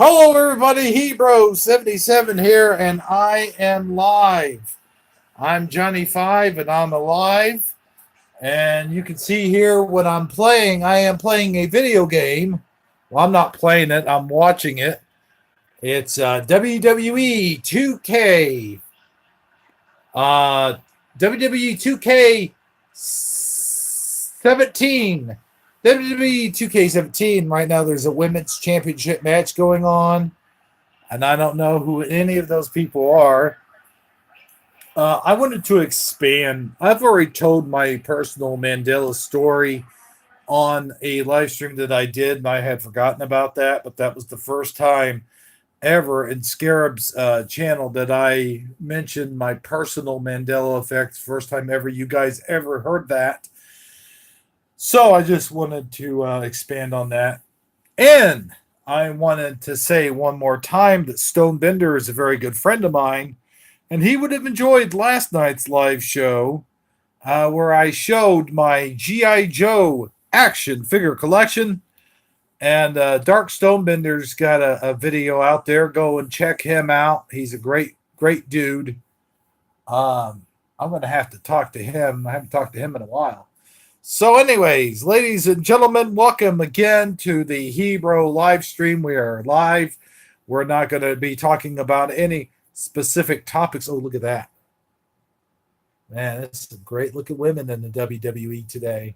Hello, everybody. Hebro77 here, and I am live. I'm Johnny Five, and I'm alive. And you can see here what I'm playing. I am playing a video game. Well, I'm not playing it, I'm watching it. It's WWE 2K. Uh, WWE 2K 17. WWE 2K17. Right now, there's a women's championship match going on, and I don't know who any of those people are. I wanted to expand. I've already told my personal Mandela story on a live stream that I did, and I had forgotten about that, but that was the first time ever in Scarab's channel that I mentioned my personal Mandela effect. First time ever you guys ever heard that. So I just wanted to expand on that. And I wanted to say one more time that Stone Bender is a very good friend of mine, and he would have enjoyed last night's live show where I showed my G.I. Joe action figure collection. And Dark Stonebender's got a video out there. Go and check him out. He's a great dude. I'm going to have to talk to him. I haven't talked to him in a while. So, anyways, ladies and gentlemen, welcome again to the Hebro live stream. We are live. We're not going to be talking about any specific topics. Oh, look at that. Man, that's some great looking women in the WWE today.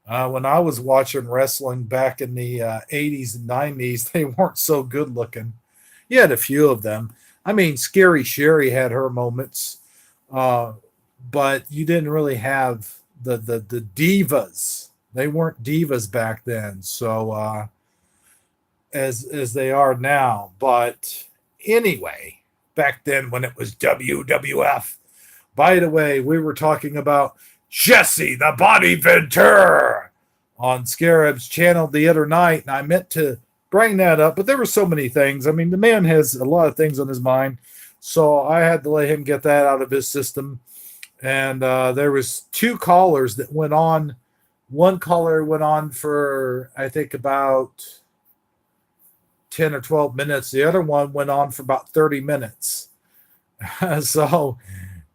When I was watching wrestling back in the 80s and 90s, they weren't so good looking. You had a few of them. I mean, Scary Sherry had her moments, but you didn't really have the divas. They weren't divas back then, so as they are now. But anyway, back then when it was WWF. By the way, we were talking about Jesse the Body Ventura on Scarab's channel the other night, and I meant to bring that up, but there were so many things. I mean, the man has a lot of things on his mind, so I had to let him get that out of his system. And there was two callers that went on. One caller went on for, I think, about 10 or 12 minutes. The other one went on for about 30 minutes. So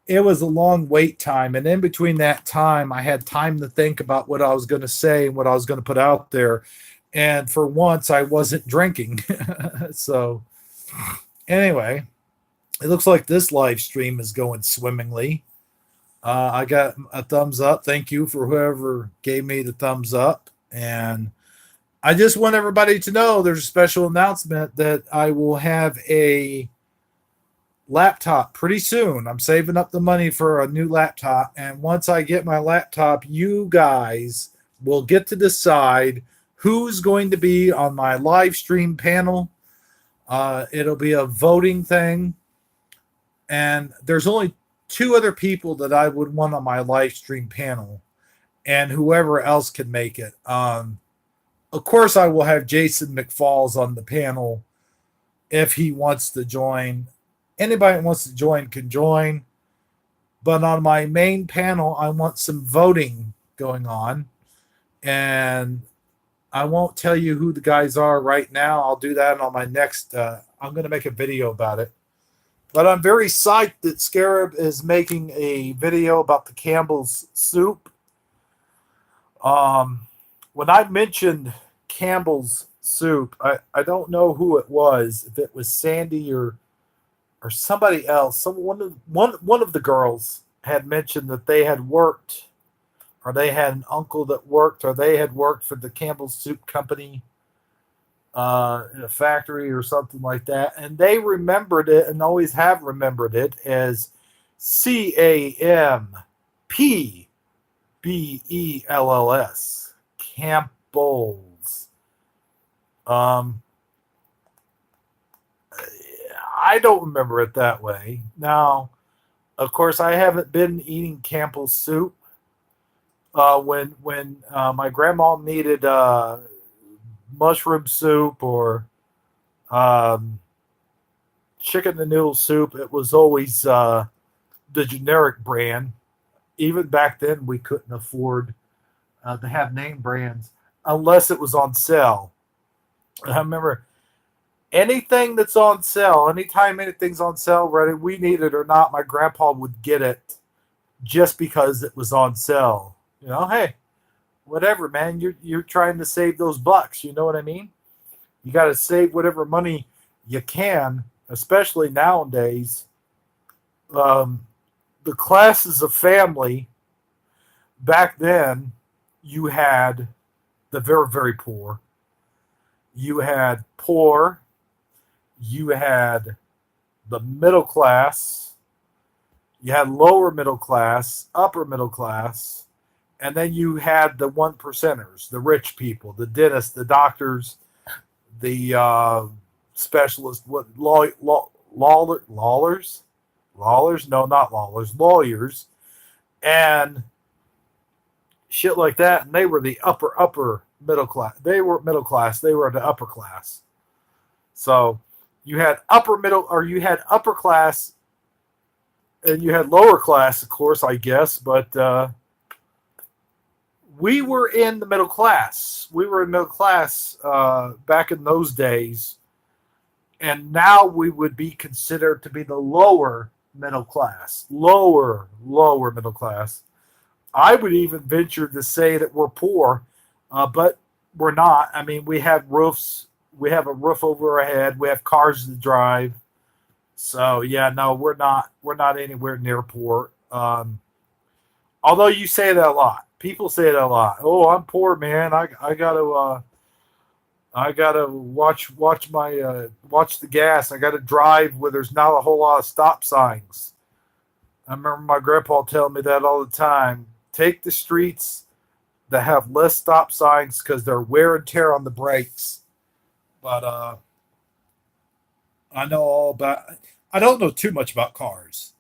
it was a long wait time. And in between that time, I had time to think about what I was going to say and what I was going to put out there. And for once, I wasn't drinking. So anyway, it looks like this live stream is going swimmingly. I got a thumbs up. Thank you for whoever gave me the thumbs up. And I just want everybody to know there's a special announcement that I will have a laptop pretty soon. I'm saving up the money for a new laptop. And once I get my laptop, you guys will get to decide who's going to be on my live stream panel. It'll be a voting thing. And there's only two other people that I would want on my live stream panel, and whoever else can make it. Of course, I will have Jason McFalls on the panel if he wants to join. Anybody that wants to join can join. But on my main panel, I want some voting going on. And I won't tell you who the guys are right now. I'll do that on my next. I'm going to make a video about it. But I'm very psyched that Scarab is making a video about the Campbell's soup. When I mentioned Campbell's soup, I don't know who it was, if it was Sandy or somebody else. One of the girls had mentioned that they had worked, or they had an uncle that worked, or they had worked for the Campbell's Soup Company in a factory or something like that, and they remembered it and always have remembered it as Campbells, Campbell's. I don't remember it that way. Now, of course, I haven't been eating Campbell's soup. When my grandma needed mushroom soup or chicken and noodle soup, it was always the generic brand. Even back then, we couldn't afford to have name brands unless it was on sale. I remember Anything that's on sale, anytime anything's on sale, whether we need it or not, my grandpa would get it just because it was on sale. Hey, whatever, man. You're trying to save those bucks. You know what I mean? You got to save whatever money you can, especially nowadays. Um, the classes of family back then, you had the very, very poor. You had poor. You had the middle class. You had lower middle class, upper middle class, and then you had the one percenters, the rich people, the dentists, the doctors, the specialists, what lawlers, no, not lawlers, lawyers, and shit like that. And they were the upper middle class. They were middle class. They were the upper class. So you had upper middle, or you had upper class, and you had lower class, of course, I guess. But we were in the middle class. We were in middle class back in those days, and now we would be considered to be the lower middle class, lower middle class. I would even venture to say that we're poor, but we're not. I mean, we have roofs. We have a roof over our head. We have cars to drive. So yeah, no, we're not. We're not anywhere near poor. Although you say that a lot. People say that a lot. Oh, I'm poor, man. I gotta watch my watch the gas. I gotta drive where there's not a whole lot of stop signs. I remember my grandpa telling me that all the time. Take the streets that have less stop signs because they're wear and tear on the brakes. But I know all about. I don't know too much about cars.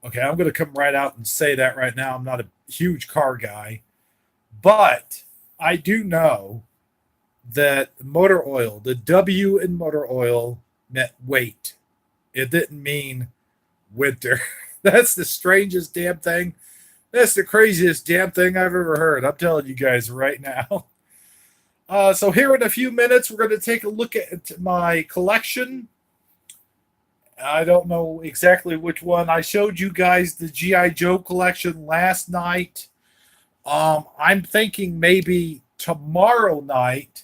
Okay, I'm going to come right out and say that right now. I'm not a huge car guy, but I do know that motor oil, the W in motor oil, meant wait. It didn't mean winter. That's the strangest damn thing. That's the craziest damn thing I've ever heard. I'm telling you guys right now. So here in a few minutes, we're going to take a look at my collection. I don't know exactly which one. I showed you guys the G.I. Joe collection last night. I'm thinking maybe tomorrow night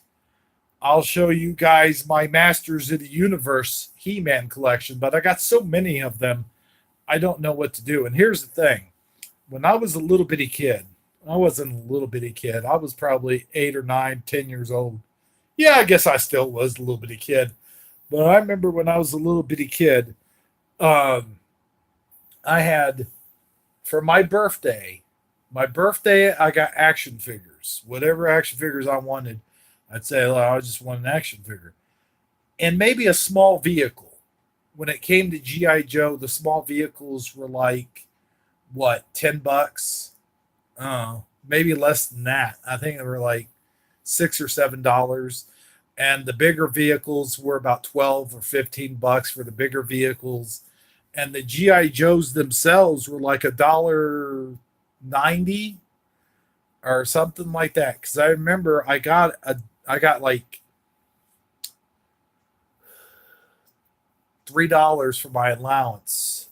I'll show you guys my Masters of the Universe He-Man collection, but I got so many of them, I don't know what to do. And here's the thing. When I was a little bitty kid, I wasn't a little bitty kid. I was probably 8 or 9, 10 years old. Yeah, I guess I still was a little bitty kid. But I remember when I was a little bitty kid, um, I had, for my birthday, I got action figures. Whatever action figures I wanted, I'd say, well, I just want an action figure. And maybe a small vehicle. When it came to G.I. Joe, the small vehicles were like, what, $10? Maybe less than that. I think they were like $6 or $7. And the bigger vehicles were about 12 or $15 for the bigger vehicles. And the GI Joes themselves were like $1.90 or something like that. Because I remember I got like $3 for my allowance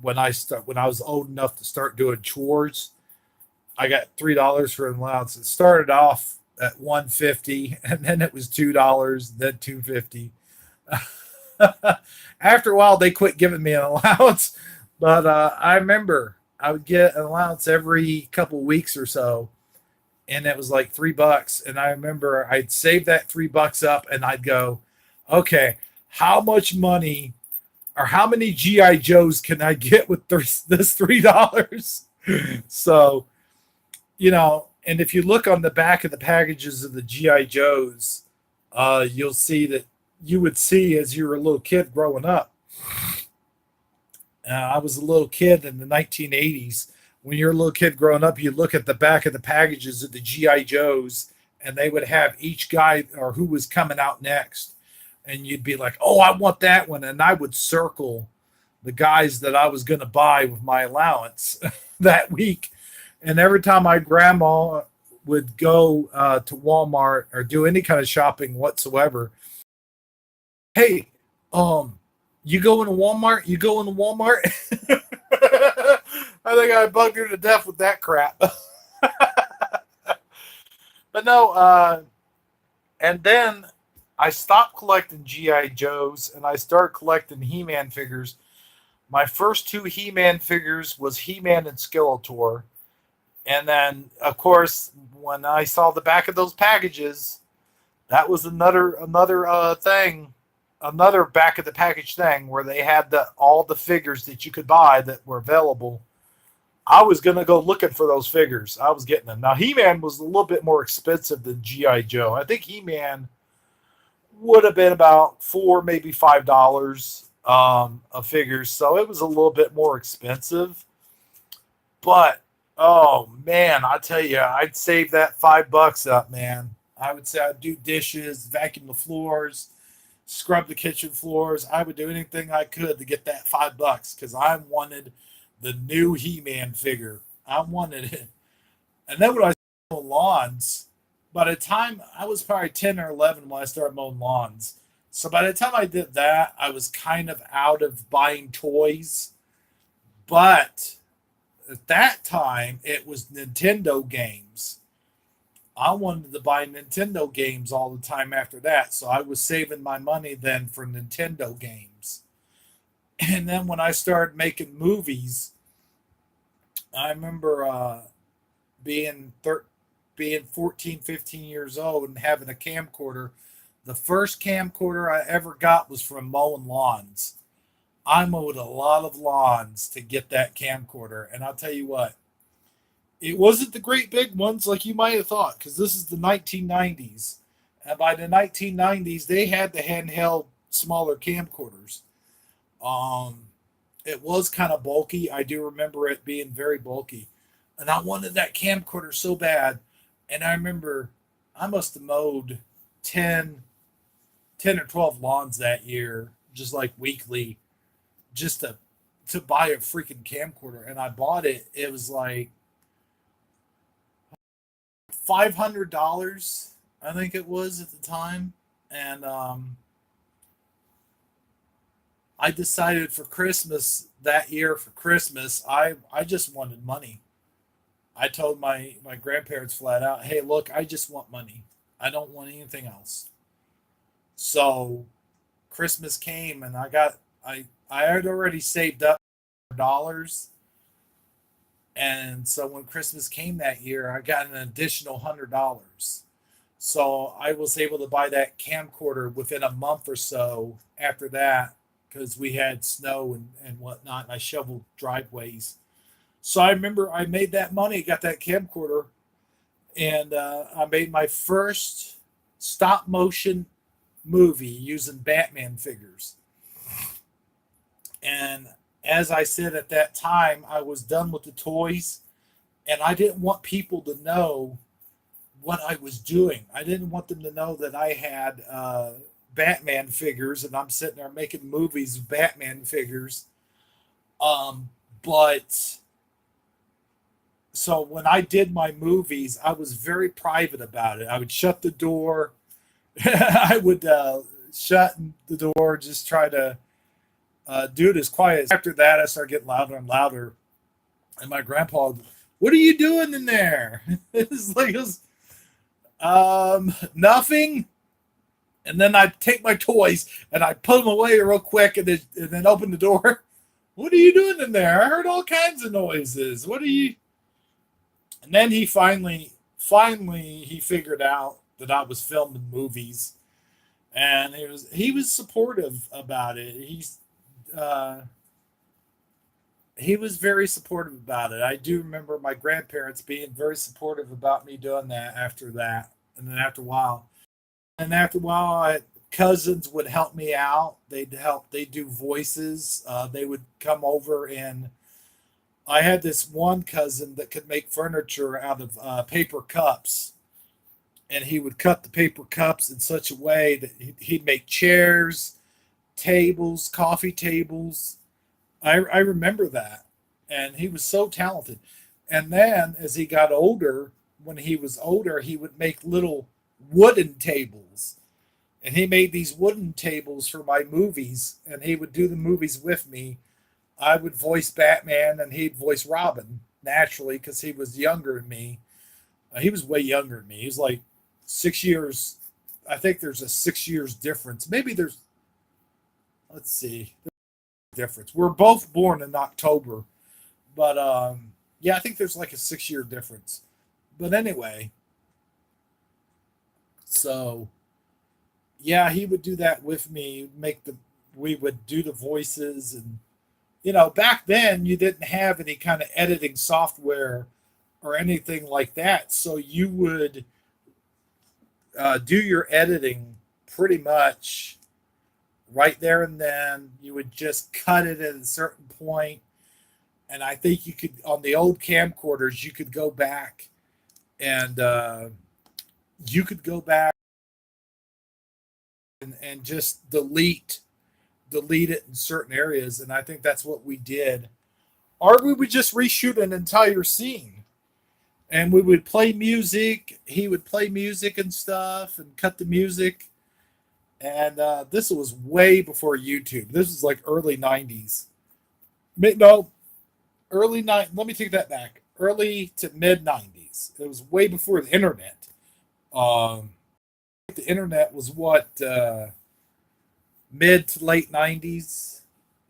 when I was old enough to start doing chores. I got $3 for an allowance. It started off at 150, and then it was $2, then 250. After a while, they quit giving me an allowance, but I remember I would get an allowance every couple weeks or so, and it was like $3. And I remember I'd save that $3 up, and I'd go, okay, how much money or how many GI Joes can I get with this $3? So, and if you look on the back of the packages of the GI Joes, you'll see that you would see as you were a little kid growing up. I was a little kid in the 1980s. When you're a little kid growing up, you look at the back of the packages of the GI Joes, and they would have each guy or who was coming out next, and you'd be like, "Oh, I want that one," and I would circle the guys that I was going to buy with my allowance that week. And every time my grandma would go to Walmart or do any kind of shopping whatsoever, Hey, you go into Walmart? You go into Walmart? I think I bugged her to death with that crap. But no, and then I stopped collecting GI Joes and I started collecting He-Man figures. My first two He-Man figures was He-Man and Skeletor, and then of course when I saw the back of those packages, that was another thing, another back of the package thing where they had all the figures that you could buy that were available. I was gonna go looking for those figures. I was getting them. Now He-Man was a little bit more expensive than GI Joe. I think He-Man would have been about $4, maybe $5 of figures, so it was a little bit more expensive. But oh man, I tell you, I'd save that $5 up, man. I would say I'd do dishes, vacuum the floors, scrub the kitchen floors. I would do anything I could to get that $5 because I wanted the new He-Man figure. I wanted it. And then when I started mowing lawns, by the time I was probably 10 or 11 when I started mowing lawns. So by the time I did that, I was kind of out of buying toys. But at that time, it was Nintendo games. I wanted to buy Nintendo games all the time after that. So I was saving my money then for Nintendo games. And then when I started making movies, I remember being 14, 15 years old and having a camcorder. The first camcorder I ever got was from mowing lawns. I mowed a lot of lawns to get that camcorder. And I'll tell you what, it wasn't the great big ones like you might have thought, because this is the 1990s. And by the 1990s, they had the handheld smaller camcorders. Um, it was kind of bulky. I do remember it being very bulky. And I wanted that camcorder so bad. And I remember I must have mowed 10, 10 or 12 lawns that year, just like weekly, just to buy a freaking camcorder. And I bought it. It was like $500, I think it was at the time. And I decided for Christmas that year, for Christmas, I just wanted money. I told my grandparents flat out, hey, look, I just want money. I don't want anything else. So Christmas came and I had already saved up dollars. And so when Christmas came that year, I got an additional $100. So I was able to buy that camcorder within a month or so after that because we had snow and whatnot. And I shoveled driveways. So I remember I made that money, got that camcorder, and I made my first stop motion movie using Batman figures. And as I said at that time, I was done with the toys, and I didn't want people to know what I was doing. I didn't want them to know that I had Batman figures, and I'm sitting there making movies of Batman figures. But so when I did my movies, I was very private about it. I would shut the door. I would shut the door, just try to do it as quiet. After that, I started getting louder and louder. And my grandpa, what are you doing in there? It's like, nothing. And then I take my toys and I put them away real quick and then open the door. What are you doing in there? I heard all kinds of noises. What are you? And then finally, he figured out that I was filming movies, and he was supportive about it. Uh, he was very supportive about it. I do remember my grandparents being very supportive about me doing that after that. And then after a while, cousins would help me out. They'd do voices. They would come over, and I had this one cousin that could make furniture out of paper cups. And he would cut the paper cups in such a way that he'd make chairs, tables, coffee tables. I remember that. And he was so talented. And then as he got older, when he was older, he would make little wooden tables. and he made these wooden tables for my movies, and he would do the movies with me. I would voice Batman, and he'd voice Robin naturally because he was younger than me. He was way younger than me. He was like 6 years. I think there's a 6 years difference. Maybe there's. Let's see. Difference. We're both born in October, but yeah, I think there's like a 6 year difference. But anyway, so yeah, he would do that with me. Make the We would do the voices, and back then you didn't have any kind of editing software or anything like that, so you would do your editing pretty much right there and then. You would just cut it at a certain point, and I think you could, on the old camcorders, you could go back and you could go back and just delete it in certain areas, and I think that's what we did. Or we would just reshoot an entire scene, and we would play music. He would play music and stuff, and cut the music. And this was way before YouTube. This was like early '90s. No, early nine. Let me take that back. Early to mid '90s. It was way before the internet. Um, the internet was what, mid to late '90s.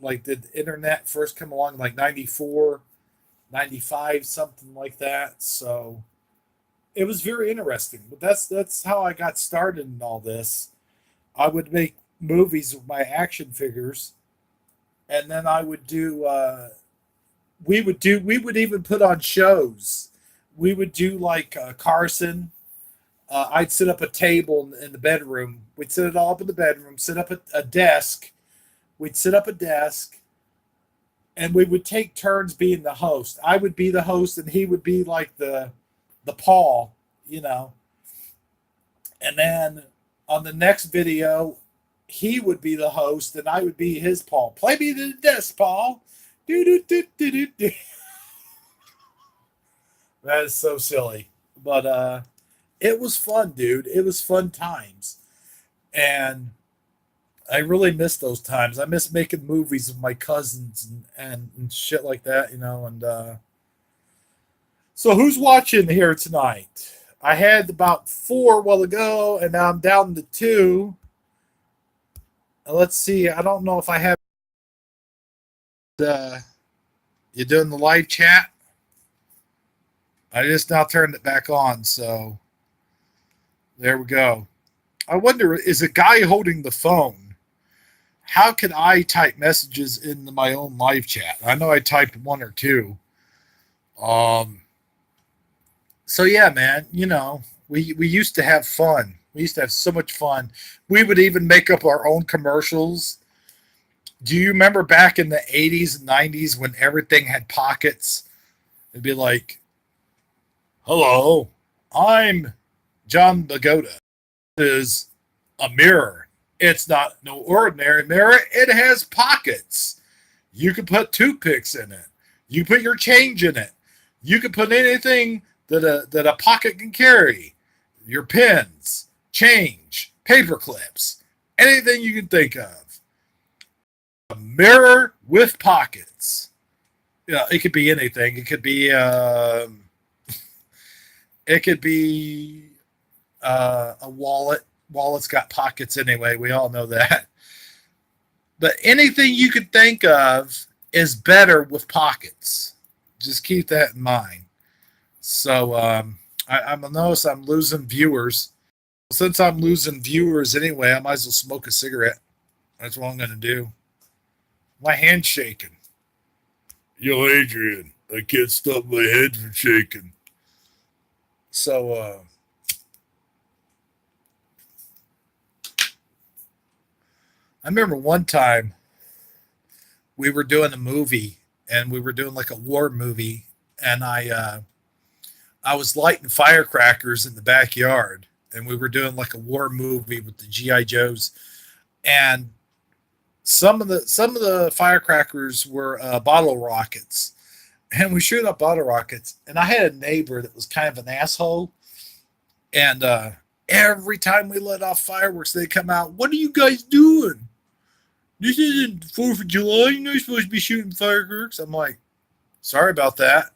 Like, did the internet first come along like 94, 95, something like that. So it was very interesting. But that's how I got started in all this. I would make movies with my action figures, and then I would do. We would even put on shows. We would do like Carson. I'd set up a table in the bedroom. We'd set it all up in the bedroom. Set up a desk. We'd set up a desk, and we would take turns being the host. I would be the host, and he would be like the Paul, you know. And then on the next video, he would be the host, and I would be his Paul. Play me to the desk, Paul. Do do do do do do. That is so silly, but it was fun, dude. It was fun times, and I really miss those times. I miss making movies with my cousins and shit like that, And so, who's watching here tonight? I had about 4 a while ago, and now I'm down to 2. Let's see. I don't know if I have. You doing the live chat? I just now turned it back on, so there we go. I wonder, is a guy holding the phone? How can I type messages into my own live chat? I know I typed 1 or 2. So yeah, man, we used to have fun. We used to have so much fun. We would even make up our own commercials. Do you remember back in the 80s and 90s when everything had pockets? It'd be like, hello, I'm John Bagoda. Is a mirror. It's not no ordinary mirror. It has pockets. You can put toothpicks in it. You put your change in it. You can put anything that a pocket can carry. Your pens, change, paper clips, anything you can think of. A mirror with pockets. It could be anything. It could be a wallet. Wallet's got pockets anyway. We all know that. But anything you could think of is better with pockets. Just keep that in mind. So I'm notice I'm losing viewers. Since I'm losing viewers anyway, I might as well smoke a cigarette. That's what I'm going to do. My hand's shaking. Yo, Adrian, I can't stop my head from shaking. So, I remember one time we were doing a movie, and we were doing like a war movie, and I was lighting firecrackers in the backyard, and we were doing like a war movie with the GI Joes, and some of the firecrackers were bottle rockets, and we shoot up bottle rockets, and I had a neighbor that was kind of an asshole, and Every time we let off fireworks, they come out. What are you guys doing? This isn't 4th of July. You're not supposed to be shooting fireworks. I'm like, sorry about that.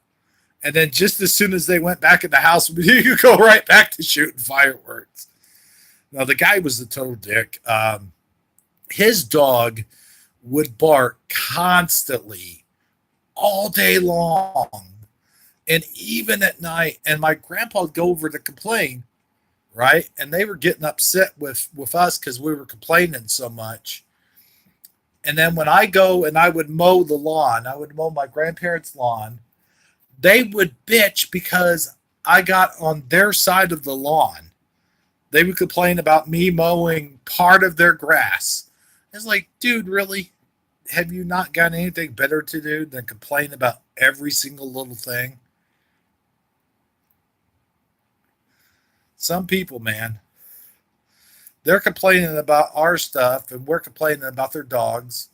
And then just as soon as they went back in the house, you go right back to shooting fireworks. Now, the guy was a total dick. His dog would bark constantly all day long and even at night. And my grandpa would go over to complain, right? And they were getting upset with us because we were complaining so much. And then when I go and I would mow the lawn, I would mow my grandparents' lawn, they would bitch because I got on their side of the lawn. They would complain about me mowing part of their grass. It's like, dude, really? Have you not got anything better to do than complain about every single little thing? Some people, man, they're complaining about our stuff and we're complaining about their dogs.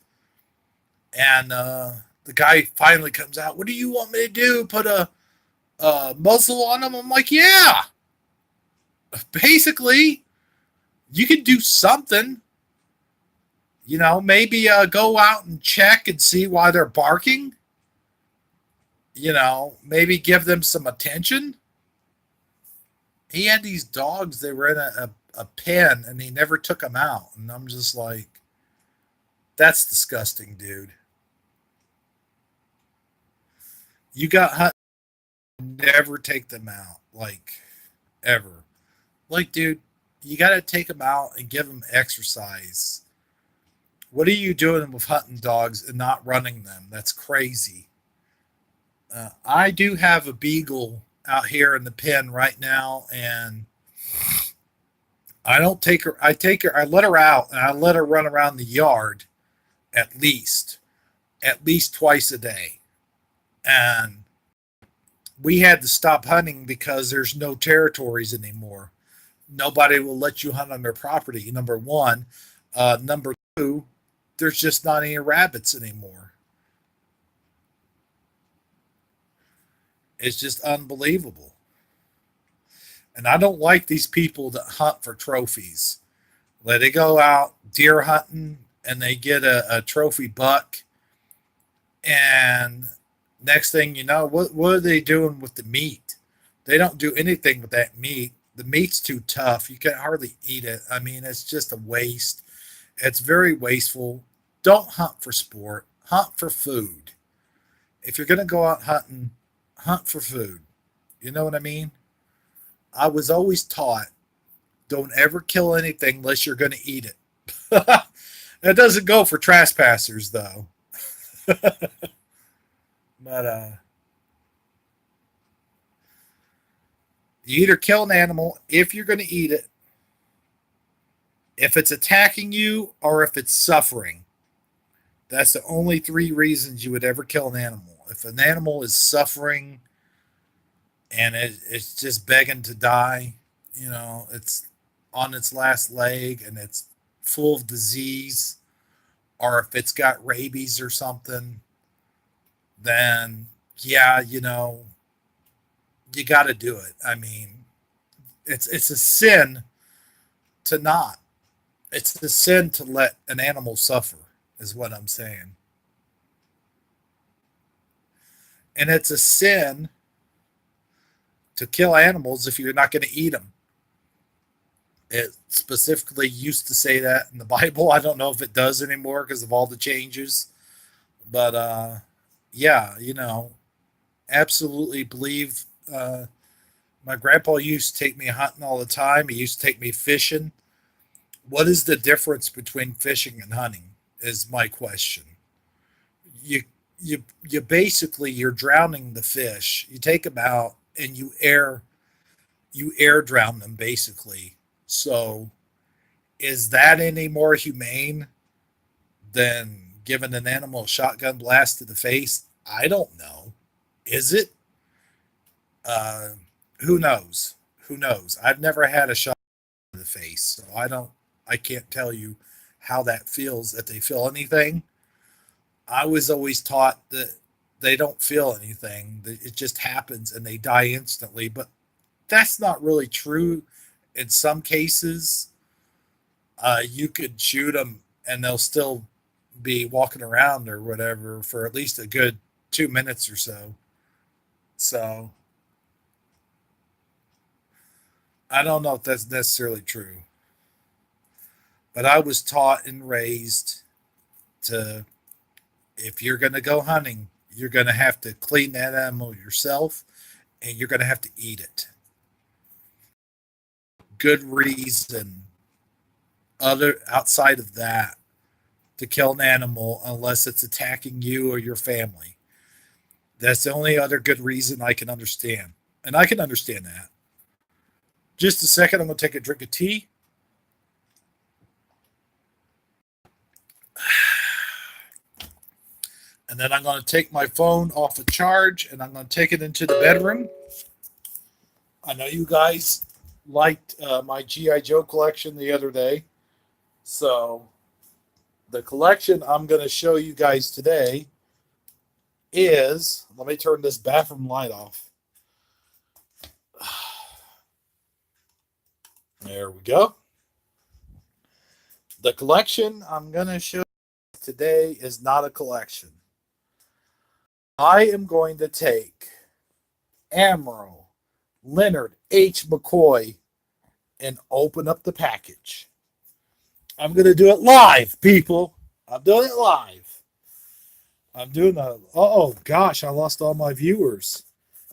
And the guy finally comes out. What do you want me to do? Put a muzzle on them? I'm like, yeah. Basically, you can do something. You know, maybe go out and check and see why they're barking. You know, maybe give them some attention. He had these dogs. They were in a pen and he never took them out. And I'm just like, that's disgusting, dude. You got hunt, never take them out, like ever. Like, dude, you got to take them out and give them exercise. What are you doing with hunting dogs and not running them? That's crazy. I do have a beagle out here in the pen right now, and I don't take her. I take her. I let her out, and I let her run around the yard at least twice a day. And we had to stop hunting because there's no territories anymore. Nobody will let you hunt on their property. Number one, number two, there's just not any rabbits anymore. It's just unbelievable. And I don't like these people that hunt for trophies. They go out deer hunting and they get a trophy buck. And next thing you know, what are they doing with the meat? They don't do anything with that meat. The meat's too tough. You can hardly eat it. I mean, it's just a waste. It's very wasteful. Don't hunt for sport. Hunt for food. If you're going to go out hunting, hunt for food. You know what I mean? I was always taught, don't ever kill anything unless you're going to eat it. That doesn't go for trespassers, though. But you either kill an animal if you're going to eat it, if it's attacking you, or if it's suffering. That's the only three reasons you would ever kill an animal. If an animal is suffering and it's just begging to die, you know, it's on its last leg and it's full of disease, or if it's got rabies or something, then yeah, you know, you got to do it. I mean, it's a sin to not. It's a sin to let an animal suffer, is what I'm saying. And it's a sin to kill animals if you're not going to eat them. It specifically used to say that in the Bible. I don't know if it does anymore because of all the changes. But yeah, you know, absolutely believe. My grandpa used to take me hunting all the time. He used to take me fishing. What is the difference between fishing and hunting? Is my question. You you basically you're drowning the fish. You take them out and you air drown them basically. So is that any more humane than giving an animal a shotgun blast to the face? I don't know. Is it? Uh, who knows? Who knows? I've never had a shot to the face, so I can't tell you how that feels, if they feel anything. I was always taught that they don't feel anything. That it just happens and they die instantly. But that's not really true. in some cases, you could shoot them and they'll still be walking around or whatever for at least a good 2 minutes or so. So I don't know if that's necessarily true, but I was taught and raised to, if you're going to go hunting, you're going to have to clean that animal yourself and you're going to have to eat it. Good reason other outside of that to kill an animal unless it's attacking you or your family. That's the only other good reason I can understand. And I can understand that. Just a second, I'm going to take a drink of tea. And then I'm going to take my phone off of charge and I'm going to take it into the bedroom. I know you guys liked my G.I. Joe collection the other day. So the collection I'm going to show you guys today is, let me turn this bathroom light off. There we go. The collection I'm going to show you today is not a collection. I am going to take Amro Leonard H. McCoy and open up the package. I'm going to do it live, people. I'm doing it live. I'm doing a, oh gosh, I lost all my viewers.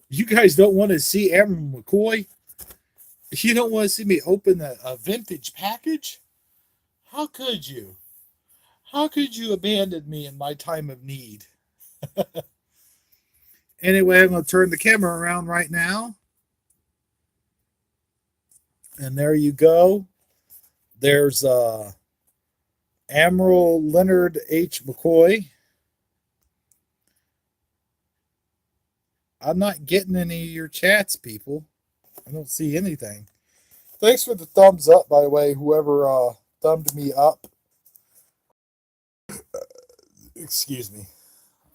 You guys don't want to see Amro McCoy? You don't want to see me open a vintage package? How could you? How could you abandon me in my time of need? Anyway, I'm going to turn the camera around right now. And there you go. There's Admiral Leonard H. McCoy. I'm not getting any of your chats, people. I don't see anything. Thanks for the thumbs up, by the way, whoever thumbed me up. Excuse me.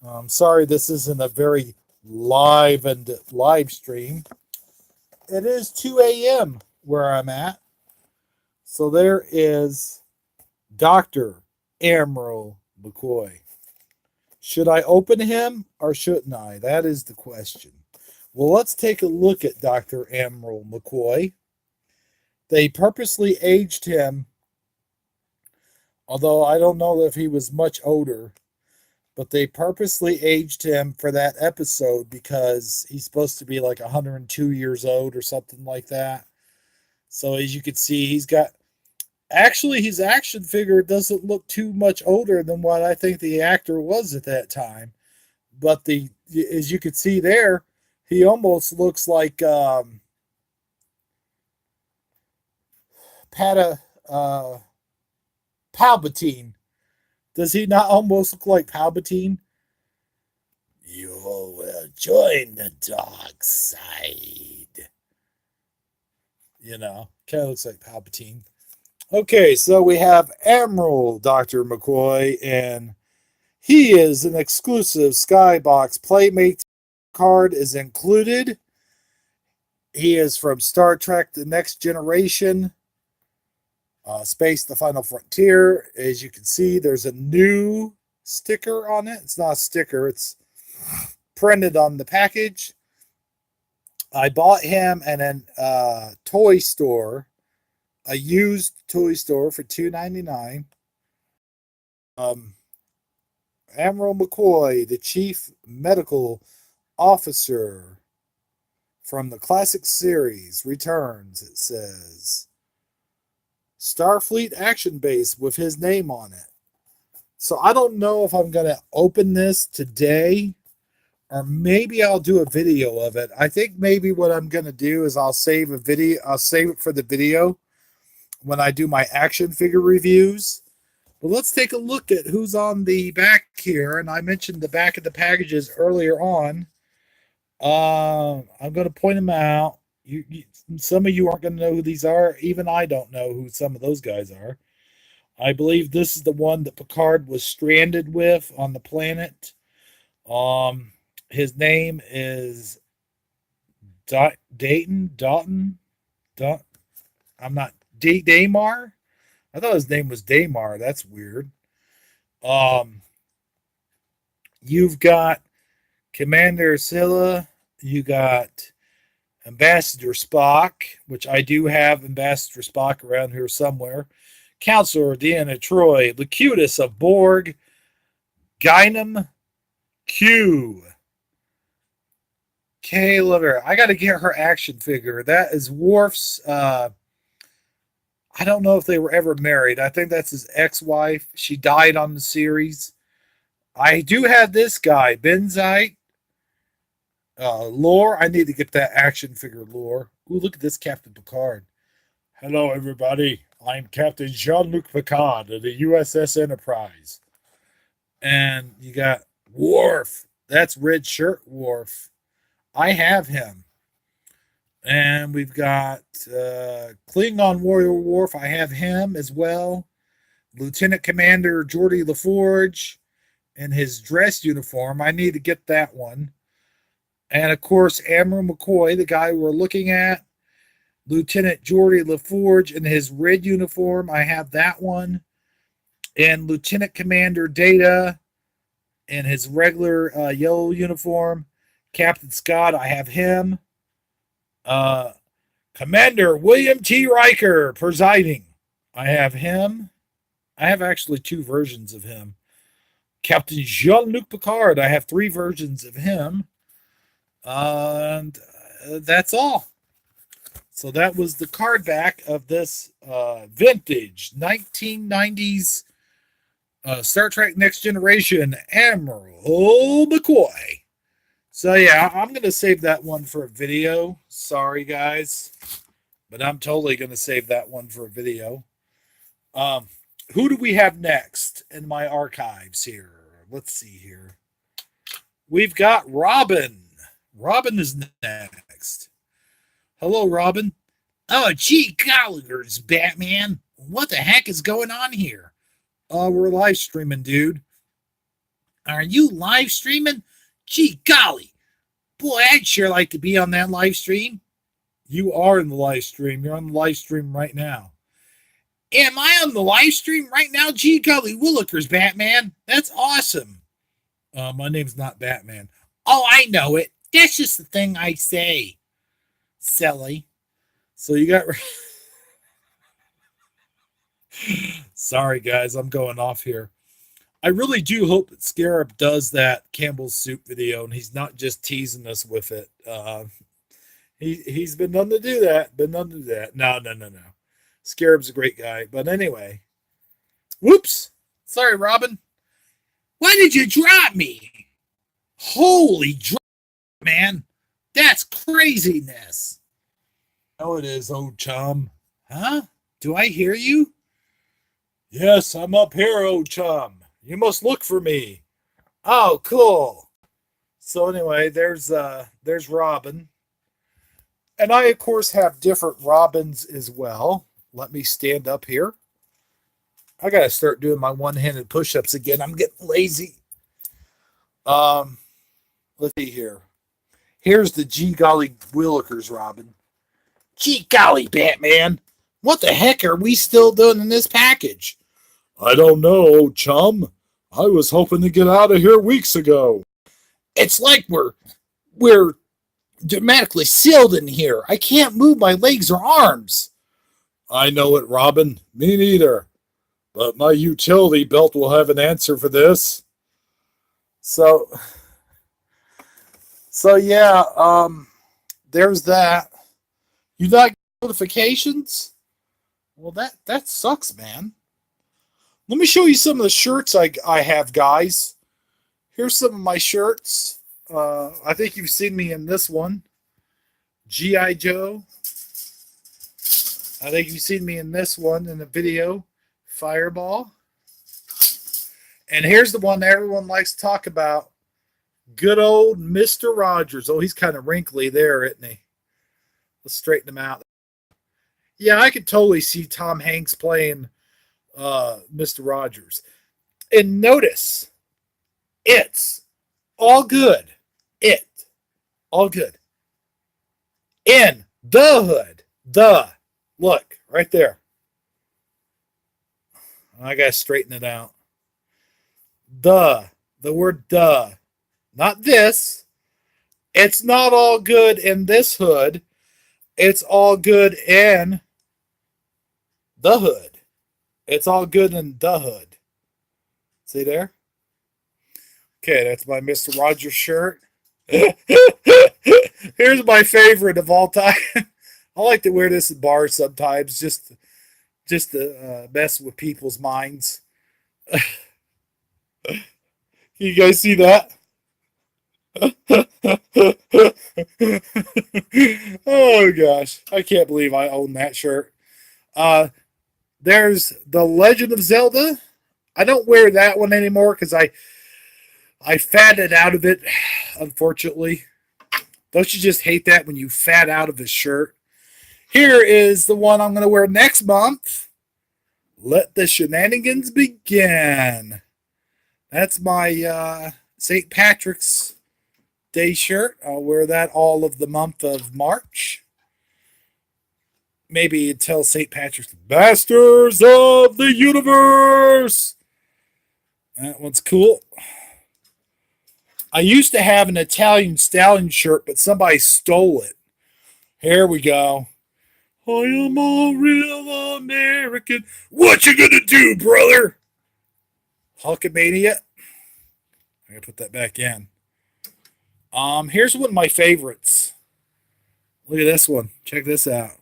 I'm sorry this isn't a very live stream. It is 2 a.m. where I'm at. So there is Dr. Amro McCoy. Should I open him or shouldn't I? That is the question. Well, let's take a look at Dr. Amro McCoy. They purposely aged him, although I don't know if he was much older, but they purposely aged him for that episode because he's supposed to be like 102 years old or something like that. So as you can see, he's got, actually his action figure doesn't look too much older than what I think the actor was at that time. But as you can see there, he almost looks like Palpatine. Does he not almost look like Palpatine? You will join the dark side. You know, kind of looks like Palpatine. Okay, so we have Admiral Dr. McCoy, and he is an exclusive Skybox Playmates card is included. He is from Star Trek The Next Generation, Space The Final Frontier. As you can see, there's a new sticker on it. It's not a sticker, it's printed on the package. I bought him at a toy store, a used toy store for $2.99. Admiral McCoy, the Chief Medical Officer from the classic series, returns, it says. Starfleet Action Base with his name on it. So I don't know if I'm going to open this today or maybe I'll do a video of it. I think maybe what I'm going to do is I'll save a video. I'll save it for the video when I do my action figure reviews. But let's take a look at who's on the back here. And I mentioned the back of the packages earlier on. I'm going to point them out. Some of you aren't going to know who these are. Even I don't know who some of those guys are. I believe this is the one that Picard was stranded with on the planet. His name is Dayton. I I'm not Daymar. I thought his name was Daymar. That's weird. Um, you've got Commander Scylla. You got Ambassador Spock, which I do have Ambassador Spock around here somewhere. Counselor Deanna Troy, Locutus of Borg, Guinan Q. Okay, look her. I got to get her action figure. That is Worf's. I don't know if they were ever married. I think that's his ex-wife. She died on the series. I do have this guy, Benzite. Lore. I need to get that action figure, Lore. Ooh, look at this Captain Picard. Hello, everybody. I'm Captain Jean-Luc Picard of the USS Enterprise. And you got Worf. That's Red Shirt Worf. I have him. And we've got Klingon Warrior Worf. I have him as well. Lieutenant Commander Geordi LaForge in his dress uniform. I need to get that one. And of course, Admiral McCoy, the guy we're looking at. Lieutenant Geordi LaForge in his red uniform. I have that one. And Lieutenant Commander Data in his regular yellow uniform. Captain Scott, I have him. Commander William T. Riker presiding. I have him. I have actually 2 versions of him. Captain Jean-Luc Picard, I have 3 versions of him. And that's all. So that was the card back of this vintage 1990s Star Trek Next Generation Admiral McCoy. So yeah, I'm going to save that one for a video. Sorry, guys. But I'm totally going to save that one for a video. Who do we have next in my archives here? Let's see here. We've got Robin. Robin is next. Hello, Robin. Oh, gee, Gallagher's Batman. What the heck is going on here? We're live streaming, dude. Are you live streaming? Gee, golly. Boy, I'd sure like to be on that live stream. You are in the live stream. You're on the live stream right now. Am I on the live stream right now? Gee, golly, Willikers, Batman. That's awesome. My name's not Batman. Oh, I know it. That's just the thing I say. Silly. So you got... Sorry, guys. I'm going off here. I really do hope that Scarab does that Campbell's Soup video, and he's not just teasing us with it. He's been known to do that. No. Scarab's a great guy. But anyway. Whoops. Sorry, Robin. Why did you drop me? Holy drop, man. That's craziness. Oh, it is, old chum. Huh? Do I hear you? Yes, I'm up here, old chum. You must look for me. Oh, cool. So anyway, there's Robin. And I, of course, have different Robins as well. Let me stand up here. I got to start doing my one-handed push-ups again. I'm getting lazy. Let's see here. Here's the Gee Golly Willikers Robin. Gee golly, Batman. What the heck are we still doing in this package? I don't know, old chum. I was hoping to get out of here weeks ago. It's like we're dramatically sealed in here. I can't move my legs or arms. I know it, Robin. Me neither. But my utility belt will have an answer for this. So yeah, there's that. You not get notifications? Well, that sucks, man. Let me show you some of the shirts I have, guys. Here's some of my shirts. I think you've seen me in this one. G.I. Joe. I think you've seen me in this one in the video. Fireball. And here's the one that everyone likes to talk about. Good old Mr. Rogers. Oh, he's kind of wrinkly there, isn't he? Let's straighten him out. Yeah, I could totally see Tom Hanks playing Mr. Rogers. And notice, it's all good. All good. In the hood. Look, Right there. I got to straighten it out. The word the. Not this. It's not all good in this hood. It's all good in the hood. It's all good in the hood. See there? Okay, that's my Mr. Rogers shirt. Here's my favorite of all time. I like to wear this in bars sometimes, just to mess with people's minds. You guys see that? Oh gosh, I can't believe I own that shirt. Uh, there's the Legend of Zelda. I don't wear that one anymore because I fatted out of it, unfortunately. Don't you just hate that when you fat out of a shirt? Here is the one I'm going to wear next month. Let the shenanigans begin. That's my St. Patrick's Day shirt. I'll wear that all of the month of March. Maybe until St. Patrick's. Masters of the Universe. That one's cool. I used to have an Italian Stallion shirt, but somebody stole it. Here we go. I am a real American. What you gonna do, brother? Hulkamania. I'm gonna put that back in. Here's one of my favorites. Look at this one. Check this out.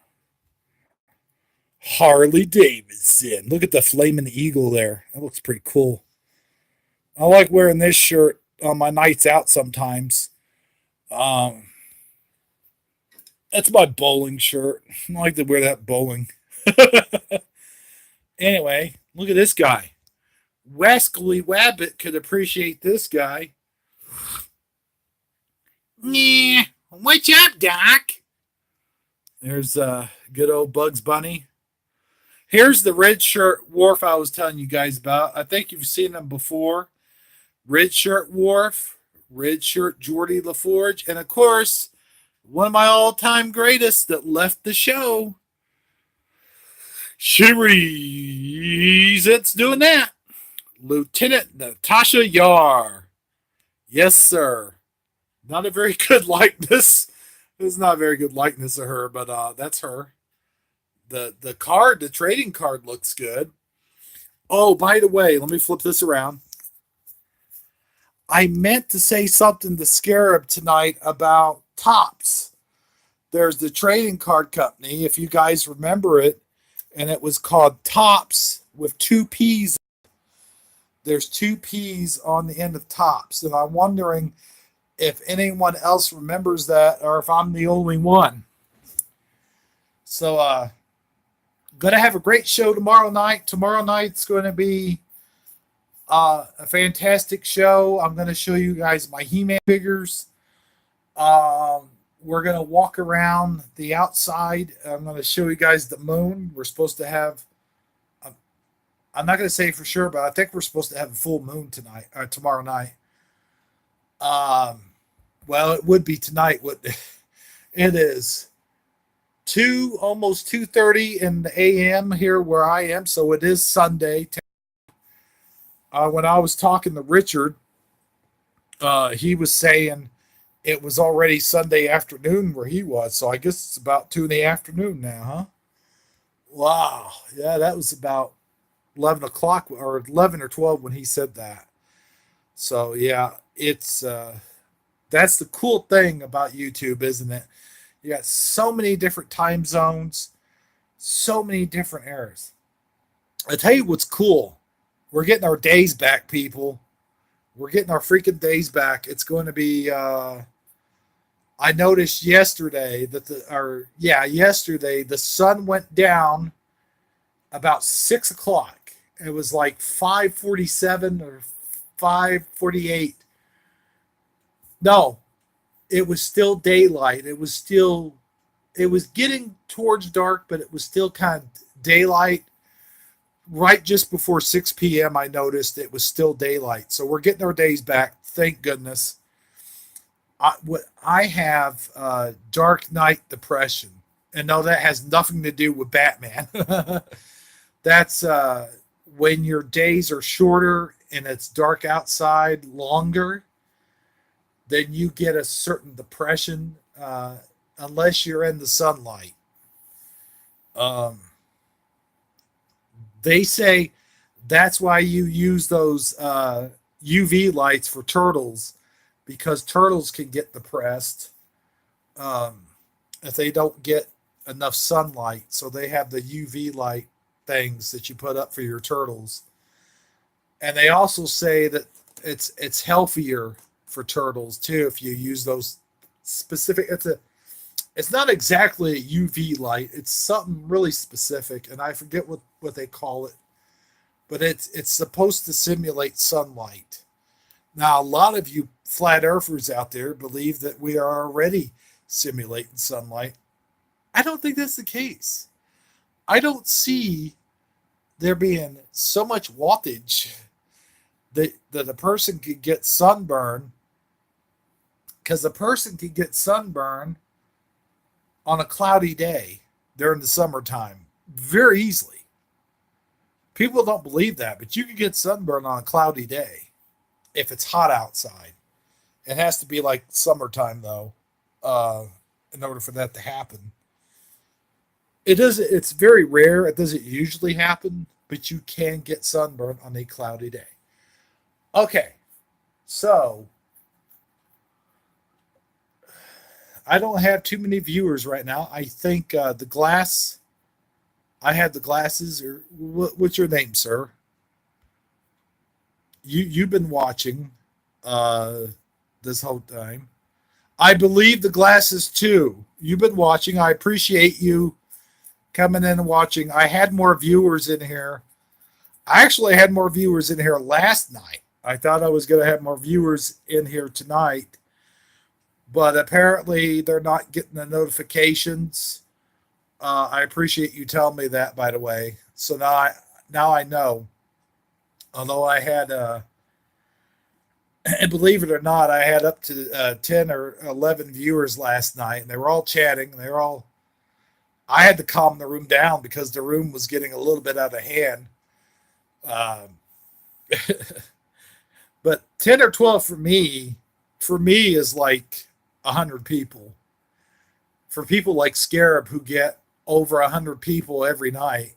Harley Davidson. Look at the flaming eagle there. That looks pretty cool. I like wearing this shirt on my nights out sometimes. That's my bowling shirt. I like to wear that bowling. Anyway, look at this guy. Wesley Wabbit could appreciate this guy. Nah, what's up, Doc? There's good old Bugs Bunny. Here's the red shirt Wharf I was telling you guys about. I think you've seen them before. Red shirt Wharf, red shirt Geordie LaForge, and of course, one of my all-time greatest that left the show. She resents doing that. Lieutenant Natasha Yar. Yes, sir. Not a very good likeness. It's not a very good likeness of her, but that's her. The card, the trading card looks good. Oh, by the way, let me flip this around. I meant to say something to Scarab tonight about Topps. There's the trading card company, if you guys remember it, and it was called Topps with two P's. There's two P's on the end of Topps, and I'm wondering if anyone else remembers that or if I'm the only one. So, going to have a great show tomorrow night. Tomorrow night's going to be a fantastic show. I'm going to show you guys my He-Man figures. We're going to walk around the outside. I'm going to show you guys the moon. We're supposed to have, I'm not going to say for sure, but I think we're supposed to have a full moon tonight or tomorrow night. Well, it would be tonight. It is almost 2:30 in the a.m. here where I am, so it is Sunday. When I was talking to Richard, he was saying it was already Sunday afternoon where he was, so I guess it's about 2 in the afternoon now, huh? Wow, yeah, that was about 11 o'clock or 11 or 12 when he said that. So yeah, it's that's the cool thing about YouTube, isn't it? You got so many different time zones, so many different eras. I tell you what's cool. We're getting our days back, people. We're getting our freaking days back. It's going to be I noticed yesterday that yesterday the sun went down about 6 o'clock. It was like 5:47 or 5:48. No, it was still daylight. It was getting towards dark, but it was still kind of daylight. Right just before 6 p.m., I noticed it was still daylight. So we're getting our days back. Thank goodness. I have dark night depression. And no, that has nothing to do with Batman. That's when your days are shorter and it's dark outside longer, then you get a certain depression unless you're in the sunlight. Um, they say that's why you use those UV lights for turtles because turtles can get depressed um, if they don't get enough sunlight. So they have the UV light things that you put up for your turtles, and they also say that it's healthier for turtles too if you use those specific. It's not exactly a UV light. It's something really specific, and I forget what they call it, but it's supposed to simulate sunlight. Now, a lot of you flat earthers out there believe that we are already simulating sunlight. I don't think that's the case. I don't see there being so much wattage that a person could get sunburn because a person could get sunburn on a cloudy day during the summertime very easily. People don't believe that, but you can get sunburn on a cloudy day if it's hot outside. It has to be like summertime though, in order for that to happen. It does. It's very rare. It doesn't usually happen, but you can get sunburn on a cloudy day. Okay, so I don't have too many viewers right now. I think the glass. I have the glasses. Or what's your name, sir? You've been watching uh, this whole time. I believe the glasses too. You've been watching. I appreciate you coming in and watching. I had more viewers in here. I actually had more viewers in here last night. I thought I was going to have more viewers in here tonight, but apparently they're not getting the notifications. I appreciate you telling me that, by the way. So now I know. Although I had, and believe it or not, I had up to 10 or 11 viewers last night, and they were all chatting. They were all. I had to calm the room down because the room was getting a little bit out of hand. Um, but 10 or 12 for me is like 100 people. For people like Scarab who get over 100 people every night,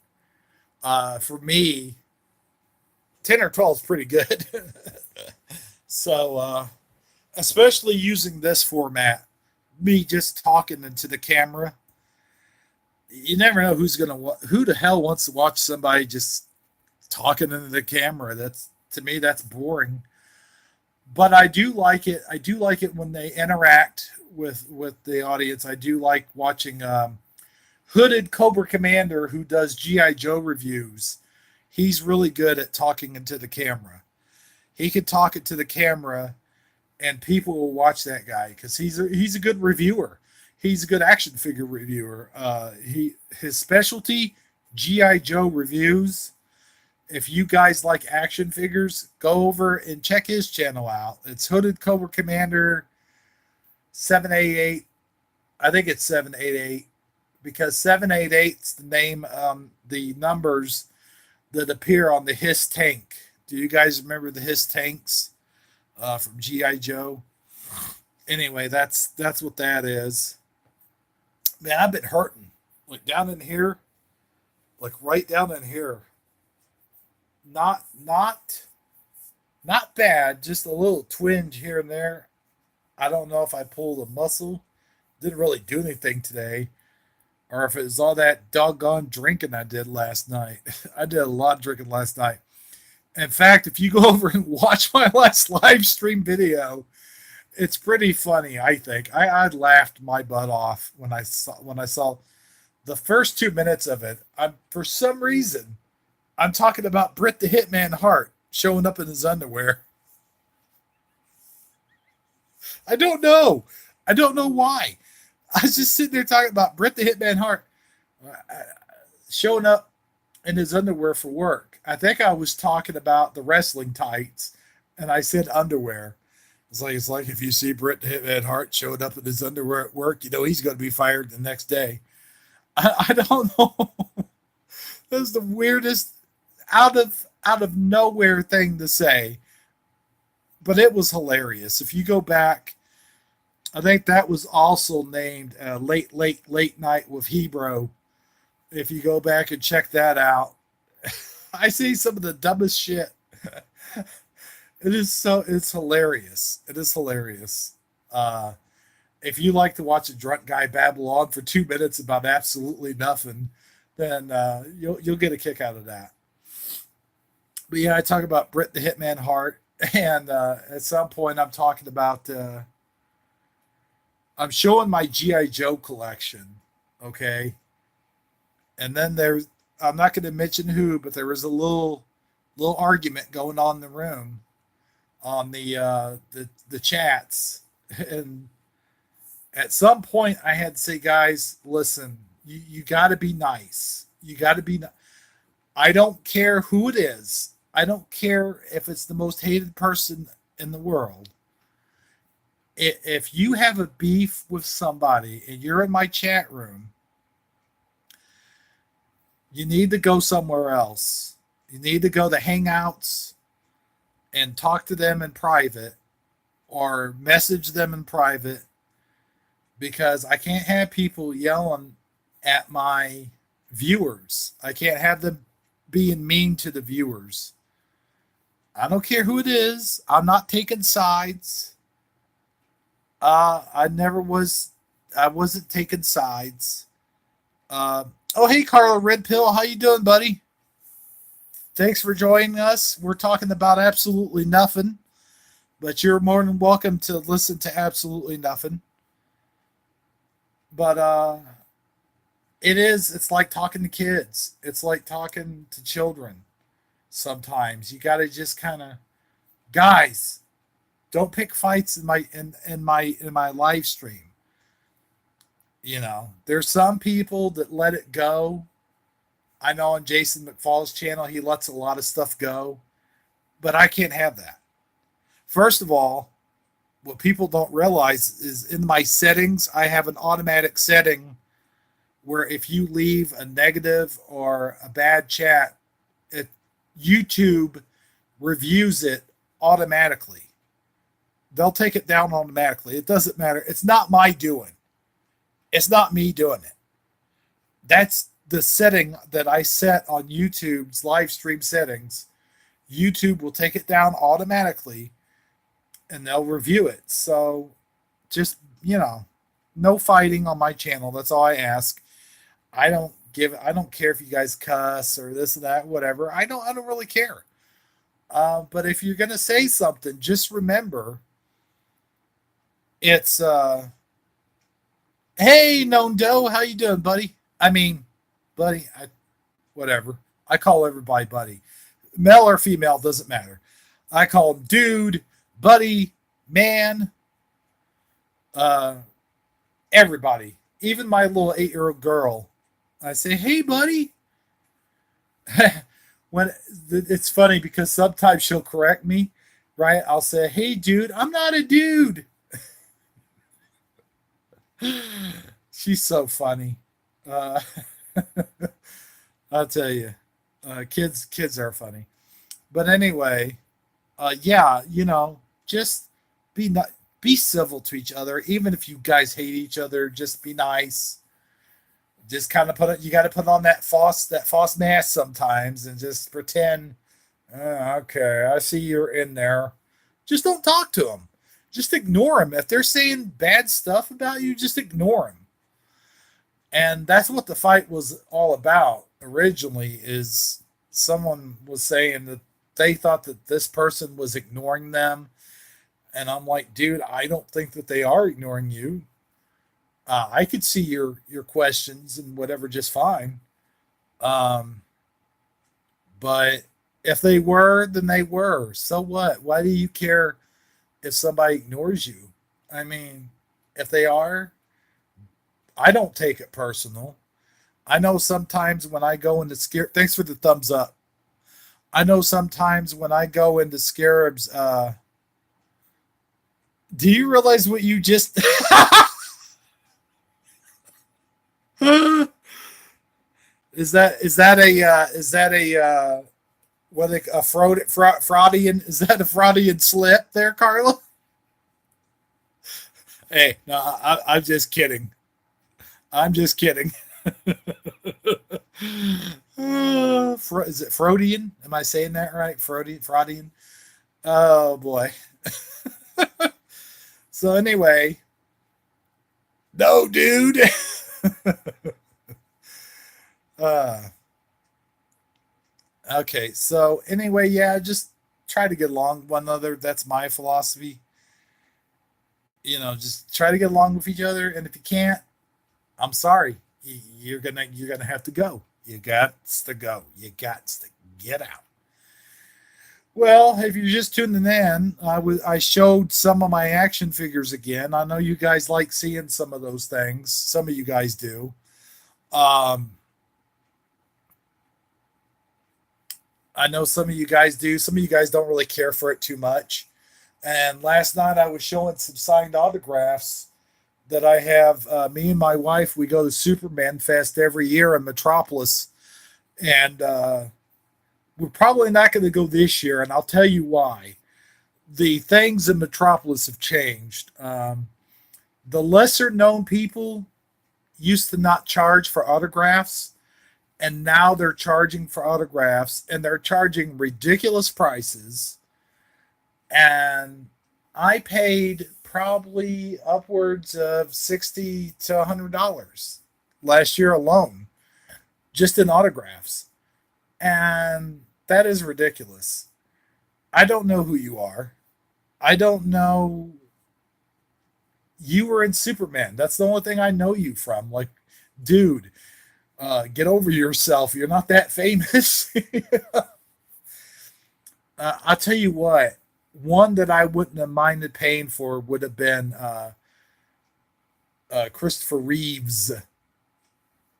for me, 10 or 12 is pretty good. So, especially using this format, me just talking into the camera, you never know who the hell wants to watch somebody just talking into the camera. That's to me that's boring. But I do like it. I do like it when they interact with the audience. I do like watching Hooded Cobra Commander who does GI Joe reviews. He's really good at talking into the camera. He can talk it to the camera, and people will watch that guy because he's a good reviewer. He's a good action figure reviewer. His specialty GI Joe reviews. If you guys like action figures, go over and check his channel out. It's Hooded Cobra Commander 788. I think it's 788 because 788's the name, the numbers that appear on the Hiss tank. Do you guys remember the Hiss tanks from GI Joe? Anyway, that's what that is. Man, I've been hurting like down in here, like right down in here. Not not bad, just a little twinge here and there. I don't know if I pulled a muscle. Didn't really do anything today, or if it was all that doggone drinking I did last night. I did a lot of drinking last night. In fact, if you go over and watch my last live stream video, it's pretty funny. I think I laughed my butt off when I saw the first 2 minutes of it. For some reason I'm talking about Bret the Hitman Hart showing up in his underwear. I don't know. I don't know why. I was just sitting there talking about Bret the Hitman Hart showing up in his underwear for work. I think I was talking about the wrestling tights, and I said underwear. It's like if you see Bret the Hitman Hart showing up in his underwear at work, you know he's going to be fired the next day. I don't know. That was the weirdest out of nowhere thing to say, but it was hilarious. If you go back, I think that was also named Late Night with Hebrew. If you go back and check that out, I see some of the dumbest shit. It's hilarious. It is hilarious. Uh, if you like to watch a drunk guy babble on for 2 minutes about absolutely nothing, then you'll get a kick out of that. But yeah, I talk about Bret the Hitman Hart, and at some point I'm talking about I'm showing my GI Joe collection, okay, and then there's I'm not going to mention who, but there was a little argument going on in the room on the chats, and at some point I had to say, guys, listen, you got to be nice. You got to be. I don't care who it is. I don't care if it's the most hated person in the world. If you have a beef with somebody and you're in my chat room, you need to go somewhere else. You need to go to Hangouts and talk to them in private or message them in private, because I can't have people yelling at my viewers. I can't have them being mean to the viewers. I don't care who it is. I'm not taking sides. I never was. I wasn't taking sides. Oh, hey, Carla Red Pill. How you doing, buddy? Thanks for joining us. We're talking about absolutely nothing, but you're more than welcome to listen to absolutely nothing. But it's like talking to kids. It's like talking to children. Sometimes you got to just kind of, guys, don't pick fights in my live stream. There's some people that let it go. I know on Jason McFall's channel, he lets a lot of stuff go, but I can't have that. First of all, what people don't realize is in my settings, I have an automatic setting where if you leave a negative or a bad chat, YouTube reviews it automatically. They'll take it down automatically. It doesn't matter. It's not my doing. It's not me doing it. That's the setting that I set on YouTube's live stream settings. YouTube will take it down automatically and they'll review it. So just, no fighting on my channel. That's all I ask. I don't care if you guys cuss or this and that, whatever. I don't really care. But if you're going to say something, just remember it's, hey, Known Doe, how you doing, buddy? I mean, buddy, whatever. I call everybody buddy. Male or female, doesn't matter. I call them dude, buddy, man, everybody. Even my little 8-year-old girl. I say, hey, buddy. When it's funny because sometimes she'll correct me, right? I'll say, hey, dude, I'm not a dude. She's so funny. I'll tell you, kids are funny. But anyway, yeah, just be civil to each other. Even if you guys hate each other, just be nice. Just kind of you got to put on that false mask sometimes and just pretend, okay, I see you're in there. Just don't talk to them. Just ignore them. If they're saying bad stuff about you, just ignore them. And that's what the fight was all about originally, is someone was saying that they thought that this person was ignoring them. And I'm like, dude, I don't think that they are ignoring you. I could see your questions and whatever just fine. But if they were, then they were. So what? Why do you care if somebody ignores you? I mean, if they are, I don't take it personal. I know sometimes when I go into thanks for the thumbs up. I know sometimes when I go into Scarab's, do you realize what you just Is that a what a fraudian? Is that a fraudian slip there, Carla? Hey, no, I'm just kidding. I'm just kidding. Is it Freudian? Am I saying that right? Freudian. Oh boy. So anyway, no, dude. uh, okay. So anyway, yeah, just try to get along with one another. That's my philosophy. Just try to get along with each other, and if you can't, I'm sorry. You're gonna have to go. You got to go. You got to get out. Well, if you're just tuning in, I showed some of my action figures again. I know you guys like seeing some of those things. Some of you guys do. Um, I know some of you guys do. Some of you guys don't really care for it too much. And last night I was showing some signed autographs that I have. Me and my wife, we go to Superman Fest every year in Metropolis, and we're probably not going to go this year, and I'll tell you why. The things in Metropolis have changed. The lesser known people used to not charge for autographs, and now they're charging for autographs, and they're charging ridiculous prices. And I paid probably upwards of $60 to $100 last year alone, just in autographs. And that is ridiculous. I don't know who you are. I don't know. You were in Superman. That's the only thing I know you from. Like, dude, get over yourself. You're not that famous. I'll tell you what. One that I wouldn't have minded paying for would have been Christopher Reeves.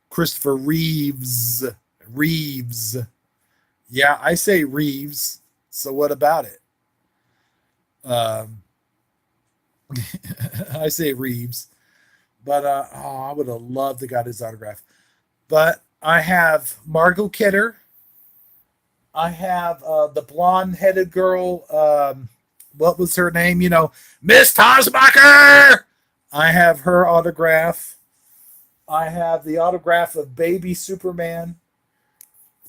Christopher Reeves. Reeves. Yeah, I say Reeves. So what about it? Um, I say Reeves. But I would have loved to got his autograph. But I have Margot Kidder. I have the blonde-headed girl. What was her name? Miss Tosbacher. I have her autograph. I have the autograph of Baby Superman.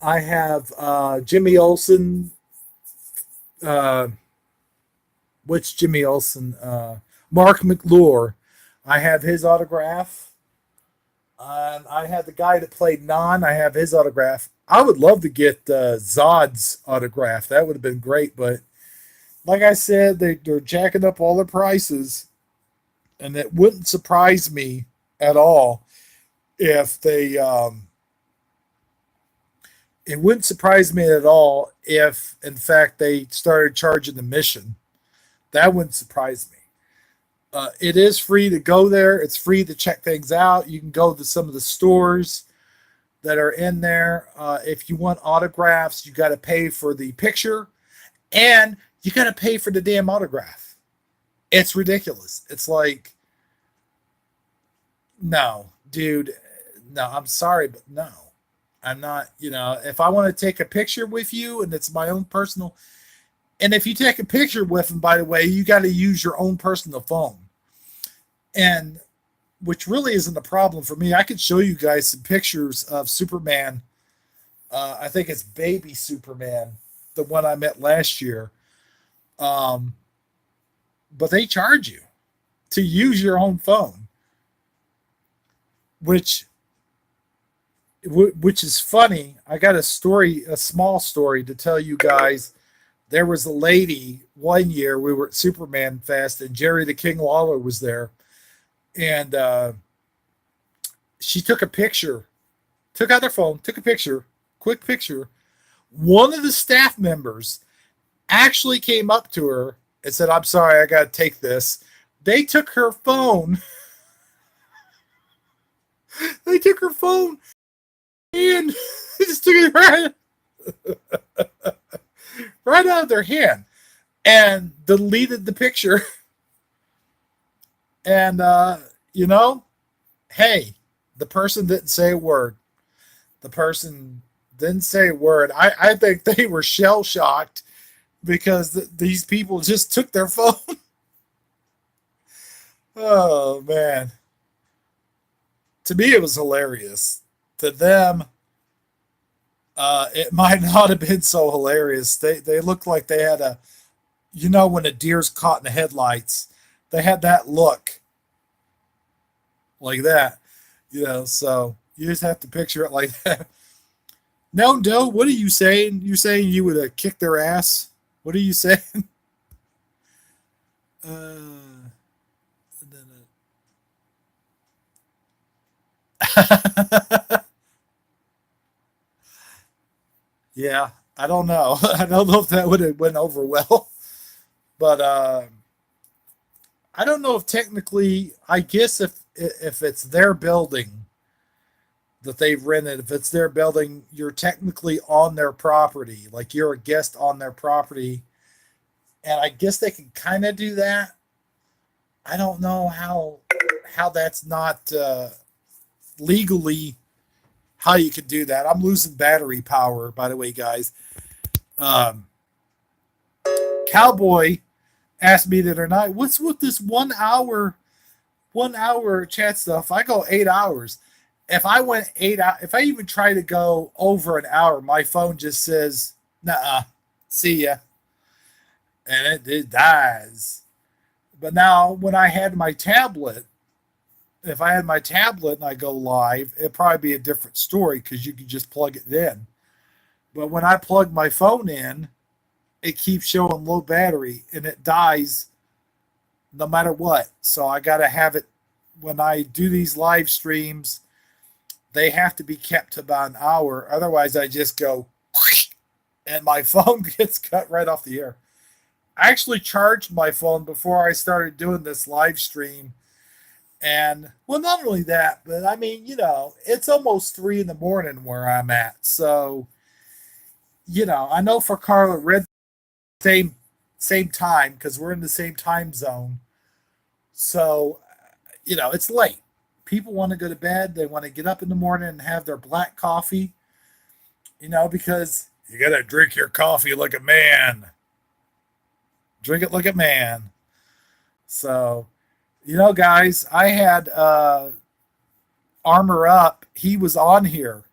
I have Jimmy Olsen. Uh, which Jimmy Olsen? Mark McClure. I have his autograph. I had the guy that played Non. I have his autograph. I would love to get Zod's autograph. That would have been great. But like I said, they're jacking up all the prices. And it wouldn't surprise me at all if they it wouldn't surprise me at all if in fact they started charging admission. That wouldn't surprise me. It is free to go there. It's free to check things out. You can go to some of the stores that are in there. If you want autographs, you got to pay for the picture, and you got to pay for the damn autograph. It's ridiculous. It's like, no, dude, no, I'm sorry, but no, I'm not. If I want to take a picture with you, and it's my own personal, and if you take a picture with them, by the way, you got to use your own personal phone, and which really isn't a problem for me. I could show you guys some pictures of Superman. I think it's Baby Superman, the one I met last year. Um, but they charge you to use your own phone, which is funny. I got a small story to tell you guys. There was a lady one year, we were at Superman Fest, and Jerry the King Lawler was there. And she took a picture, took out her phone, took a picture, quick picture. One of the staff members actually came up to her and said, "I'm sorry, I got to take this." They took her phone. They took her phone and just took it right out of their hand and deleted the picture. And, hey, the person didn't say a word. The person didn't say a word. I think they were shell shocked because these people just took their phone. Oh man, to me it was hilarious. To them, it might not have been so hilarious. They looked like they had a, when a deer's caught in the headlights, they had that look like that. So you just have to picture it like that. No, no, what are you saying? You saying you would have kicked their ass? What are you saying? Uh, yeah, I don't know. I don't know if that would have went over well, but I don't know if technically. I guess if it's their building that they've rented, if it's their building, you're technically on their property. Like you're a guest on their property, and I guess they can kind of do that. I don't know how that's not legally how you could do that. I'm losing battery power, by the way, guys. Um, Cowboy asked me the other night, "What's with this 1 hour chat stuff?" I go 8 hours. If I went 8 hours, if I even try to go over an hour, my phone just says, "Nah, see ya," and it dies. But now, when I had my tablet, if I had my tablet and I go live, it'd probably be a different story because you can just plug it in. But when I plug my phone in, it keeps showing low battery and it dies no matter what. So I got to have it when I do these live streams. They have to be kept to about an hour. Otherwise, I just go and my phone gets cut right off the air. I actually charged my phone before I started doing this live stream. And well, not only that, but I mean, it's almost 3 in the morning where I'm at. So, I know for Carla Red, same time because we're in the same time zone. So, it's late. People want to go to bed. They want to get up in the morning and have their black coffee, because you got to drink your coffee like a man. Drink it like a man. So, guys, I had Armor Up. He was on here.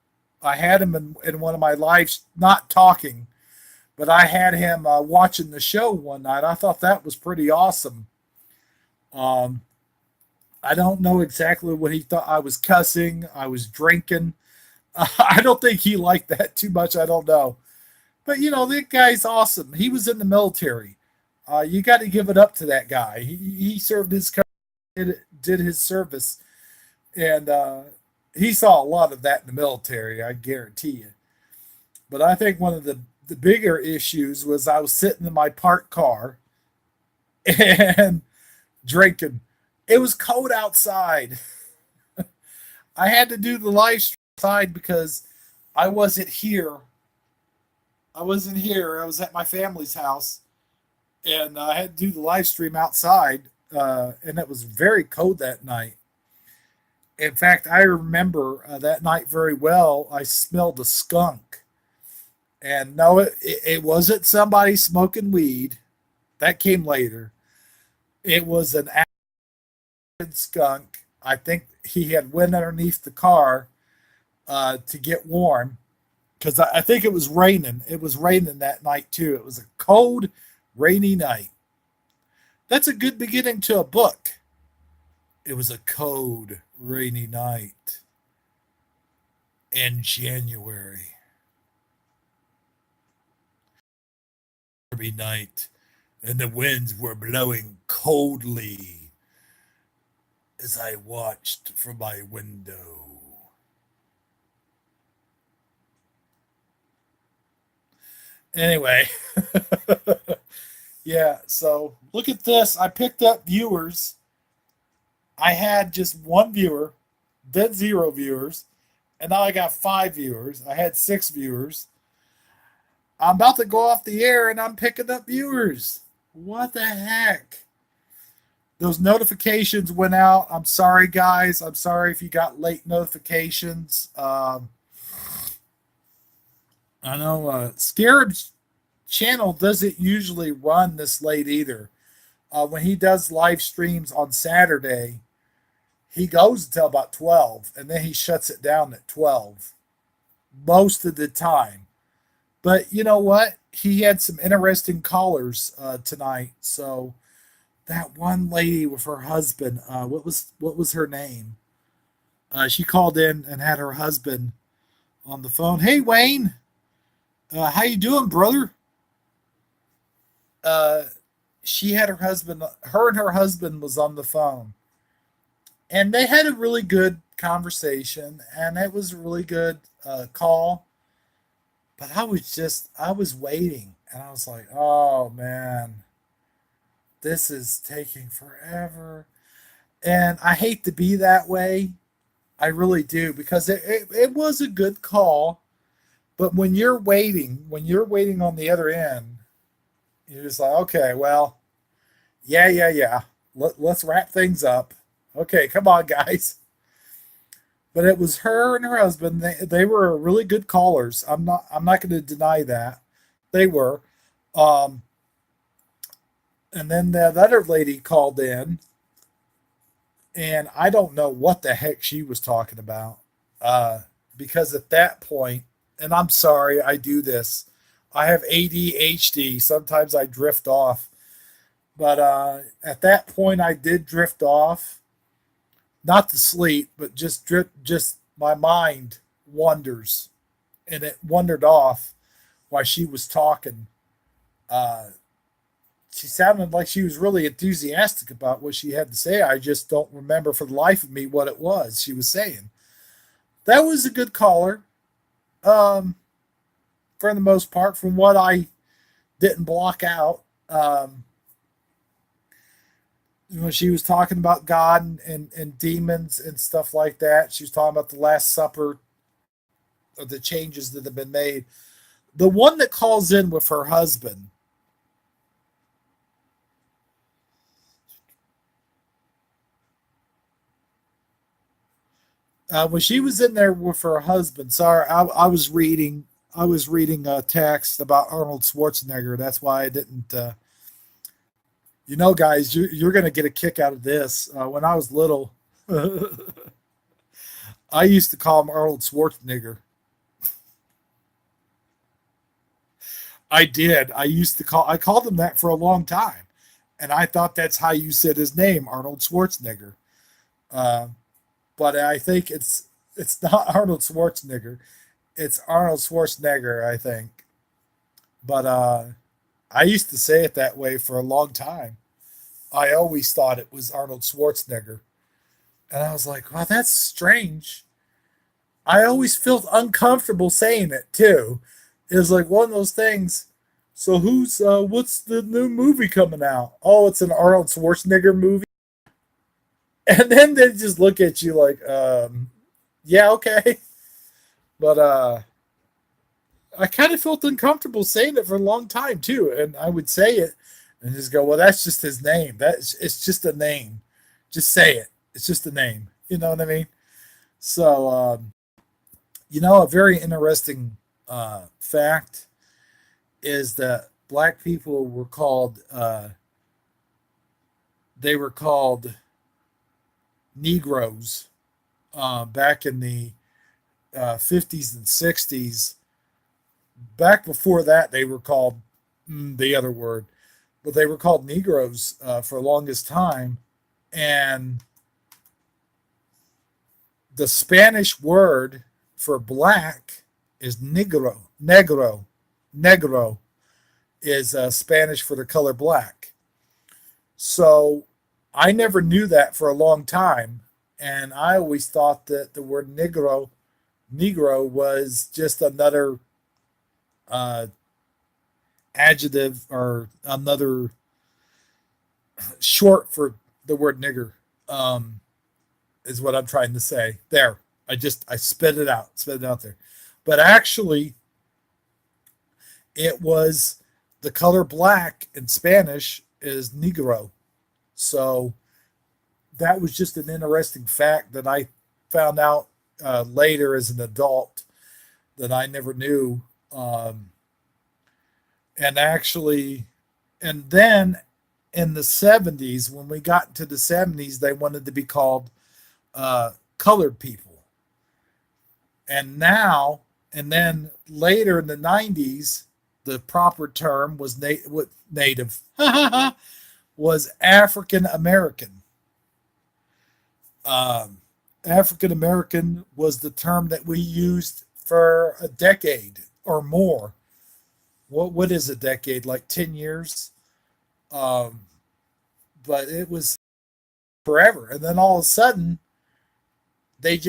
I had him in one of my lives, not talking, but I had him watching the show one night. I thought that was pretty awesome. Um, I don't know exactly what he thought. I was cussing. I was drinking. I don't think he liked that too much. I don't know. But, that guy's awesome. He was in the military. You got to give it up to that guy. He served his country, did his service, and he saw a lot of that in the military, I guarantee you. But I think one of the bigger issues was I was sitting in my parked car and drinking. It was cold outside. I had to do the live stream outside because I wasn't here. I wasn't here. I was at my family's house, and I had to do the live stream outside, and it was very cold that night. In fact, I remember that night very well. I smelled a skunk, and no, it wasn't somebody smoking weed. That came later. It was an acid skunk. I think he had went underneath the car to get warm because I think it was raining. It was raining that night too. It was a cold, rainy night. That's a good beginning to a book. It was a cold, rainy night in January. Every night, and the winds were blowing coldly as I watched from my window. Anyway, yeah, so look at this. I picked up viewers. I had just one viewer, then zero viewers, and now I got 5 viewers. I had 6 viewers. I'm about to go off the air and I'm picking up viewers. What the heck? Those notifications went out. I'm sorry, guys. I'm sorry if you got late notifications. I know Scarab's channel doesn't usually run this late either. When he does live streams on Saturday, he goes until about 12 and then he shuts it down at 12 most of the time. But you know what? He had some interesting callers tonight. So that one lady with her husband, what was her name? She called in and had her husband on the phone. Hey Wayne, how you doing, brother? Uh, she had her husband. Her and her husband was on the phone, and they had a really good conversation, and it was a really good call. But I was waiting, and I was like, oh man, this is taking forever. And I hate to be that way. I really do because it was a good call. But when you're waiting on the other end, you're just like, okay, well, yeah. Let's wrap things up. Okay, come on, guys. But it was her and her husband. They were really good callers. I'm not going to deny that. They were. Um, and then that other lady called in, and I don't know what the heck she was talking about. Because at that point, and I'm sorry, I do this. I have ADHD. Sometimes I drift off. But at that point, I did drift off, not to sleep, but just drift. Just my mind wanders, and it wandered off while she was talking. Uh, she sounded like she was really enthusiastic about what she had to say. I just don't remember for the life of me what it was she was saying. That was a good caller, um, for the most part, from what I didn't block out. When she was talking about God and demons and stuff like that, she was talking about the Last Supper, or the changes that have been made. The one that calls in with her husband, when she was in there with her husband, sorry, I was reading a text about Arnold Schwarzenegger. That's why I didn't. Guys, you're going to get a kick out of this. When I was little, I used to call him Arnold Schwarzenegger. I did. I called him that for a long time, and I thought that's how you said his name, Arnold Schwarzenegger. Uh, but I think it's not Arnold Schwarzenegger. It's Arnold Schwarzenegger, I think. But I used to say it that way for a long time. I always thought it was Arnold Schwarzenegger, and I was like, "Wow, that's strange." I always felt uncomfortable saying it too. It was like one of those things. So what's the new movie coming out? Oh, it's an Arnold Schwarzenegger movie. And then they just look at you like, yeah, okay. But I kind of felt uncomfortable saying it for a long time too. And I would say it and just go, well, that's just his name. It's just a name. Just say it. It's just a name. You know what I mean? So a very interesting fact is that black people were called they were called Negroes back in the 50s and 60s. Back before that, they were called the other word, but they were called Negroes for the longest time. And the Spanish word for black is negro. Negro is Spanish for the color black. So I never knew that for a long time. And I always thought that the word negro was just another uh, adjective or another short for the word nigger, um, is what I'm trying to say. There, I spit it out there. But actually, it was the color black in Spanish is negro. So that was just an interesting fact that I found out later as an adult that I never knew. Um, and actually, and then in the 70s, when we got into the 70s, they wanted to be called colored people. And now, and then later in the 90s, the proper term was native, was African American. Um, African American was the term that we used for a decade or more. What is a decade? Like 10 years. Um, but it was forever. And then all of a sudden,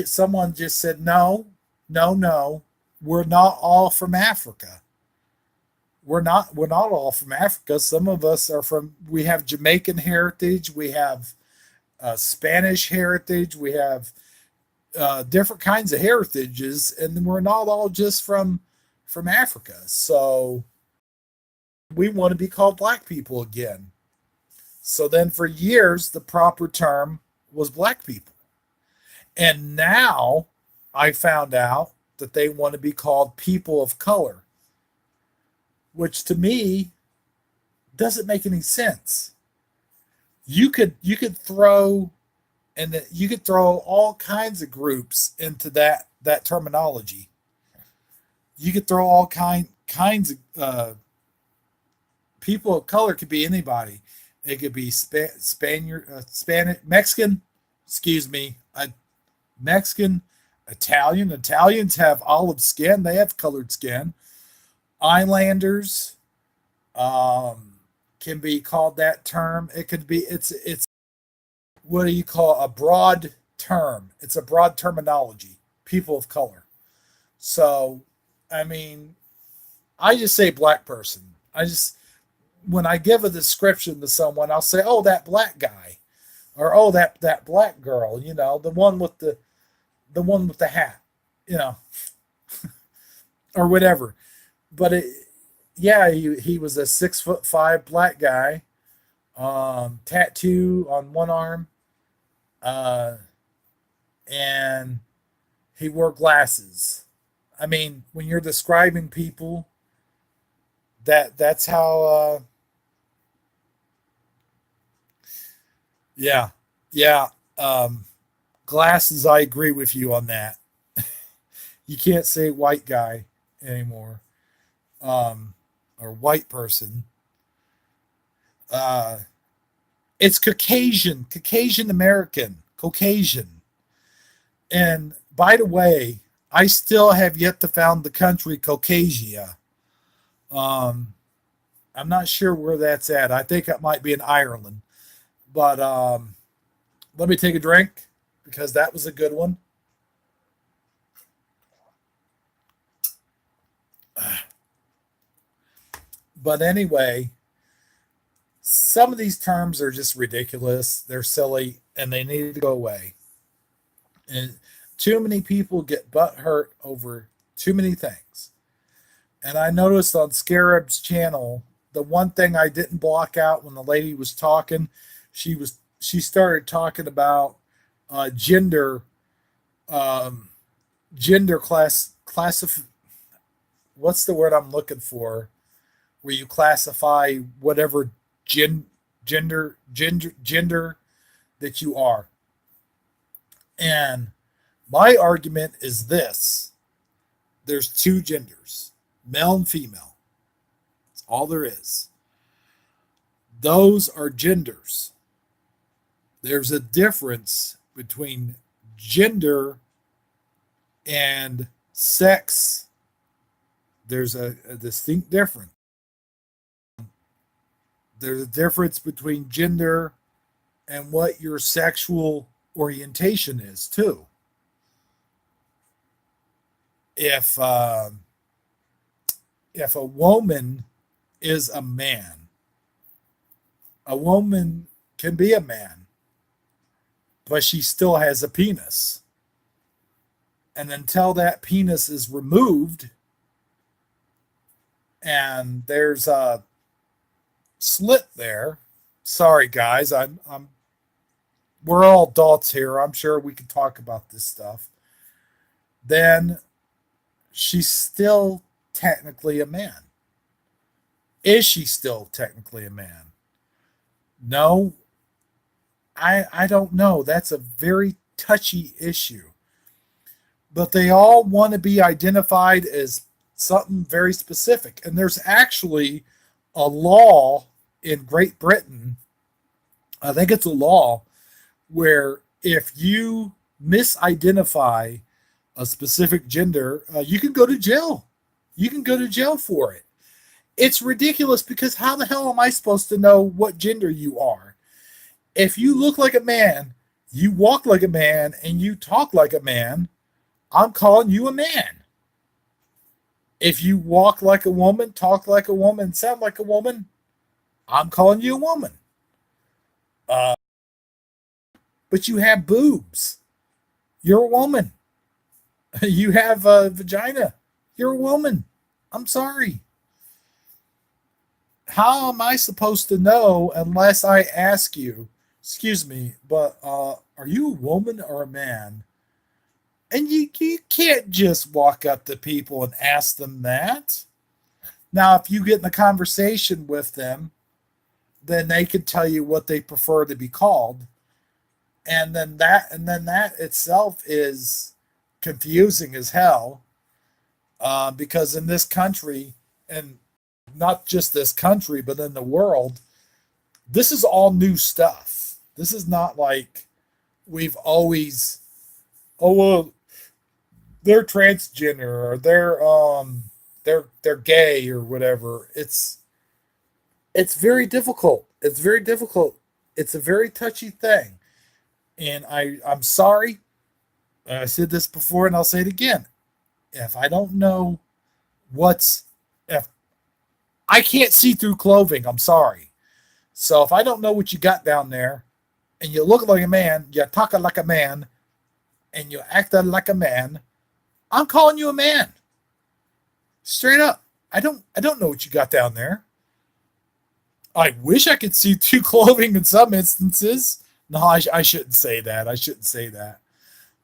someone just said, no, no, no, we're not all from Africa. We're not all from Africa. Some of us are from. We have Jamaican heritage. We have Spanish heritage. We have different kinds of heritages, and we're not all just from Africa. So we want to be called black people again. So then for years the proper term was black people. And now I found out that they want to be called people of color, which to me doesn't make any sense. You could throw and you could throw all kinds of groups into that terminology. You could throw all kinds of people of color. Could be anybody. It could be Spaniard, Spanish, Mexican. Excuse me, Mexican, Italian. Italians have olive skin. They have colored skin. Islanders can be called that term. It could be. It's what do you call a broad term? It's a broad terminology. People of color. So, I mean, I just say black person. I just when I give a description to someone, I'll say, "Oh, that black guy," or "Oh, that black girl." You know, the one with the hat. You know, or whatever. But yeah, he was a 6'5" black guy, tattoo on one arm, uh, and he wore glasses. I mean, when you're describing people, that's how. Yeah, yeah. Um, Glasses. I agree with you on that. You can't say white guy anymore, um, or white person. Uh, it's Caucasian American, Caucasian. And by the way, I still have yet to found the country Caucasia. Um, I'm not sure where that's at. I think it might be in Ireland. But let me take a drink because that was a good one. But anyway, some of these terms are just ridiculous. They're silly and they need to go away. And too many people get butt hurt over too many things. And I noticed on Scarab's channel, the one thing I didn't block out when the lady was talking, she started talking about gender um, gender classif what's the word I'm looking for, where you classify whatever gen, gender that you are. And my argument is this: there's two genders, male and female. That's all there is. Those are genders. There's a difference between gender and sex. There's a distinct difference. There's a difference between gender and what your sexual orientation is too. If if a woman is a woman can be a man, but she still has a penis. And until that penis is removed and there's a slit there, sorry guys, I'm we're all adults here. I'm sure we can talk about this stuff. Then she's still technically a man? Is she still technically a man? No, I don't know. That's a very touchy issue. But they all want to be identified as something very specific. And there's actually a law in Great Britain, I think it's a law, where if you misidentify a specific gender, you can go to jail. You can go to jail for it. It's ridiculous because how the hell am I supposed to know what gender you are? If you look like a man, you walk like a man, and you talk like a man, I'm calling you a man. If you walk like a woman, talk like a woman, sound like a woman, I'm calling you a woman. Uh, but you have boobs. You're a woman. You have a vagina. You're a woman. I'm sorry. How am I supposed to know unless I ask you, excuse me, but are you a woman or a man? And you can't just walk up to people and ask them that. Now, if you get in a conversation with them, then they can tell you what they prefer to be called. And then that itself is confusing as hell, because in this country, and not just this country, but in the world, this is all new stuff. This is not like we've always, oh well, they're transgender or they're gay or whatever. It's very difficult. It's very difficult. It's a very touchy thing. And I'm sorry. I said this before and I'll say it again. If I don't know what's if I can't see through clothing, I'm sorry. So if I don't know what you got down there and you look like a man, you talk like a man, and you act like a man, I'm calling you a man. Straight up. I don't know what you got down there. I wish I could see through clothing in some instances. No, I shouldn't say that. I shouldn't say that.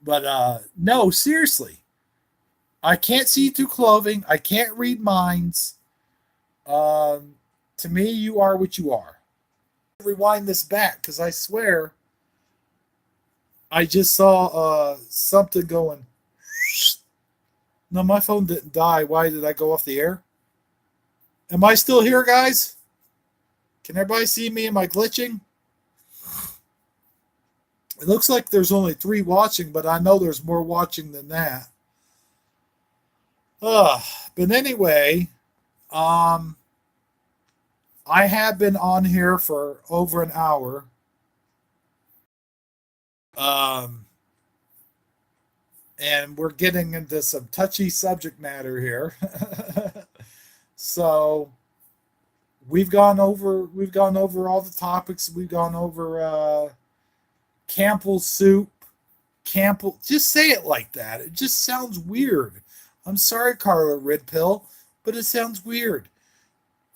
But no, seriously. I can't see through clothing. I can't read minds. To me, you are what you are. Rewind this back because I swear I just saw something going. No, my phone didn't die. Why did I go off the air? Am I still here, guys? Can everybody see me? Am I glitching? It looks like there's only 3 watching, but I know there's more watching than that. But anyway, I have been on here for over an hour. And we're getting into some touchy subject matter here. So we've gone over all the topics. We've gone over Campbell soup. Campbell, just say it like that. It just sounds weird. I'm sorry, Carla Red Pill, but it sounds weird.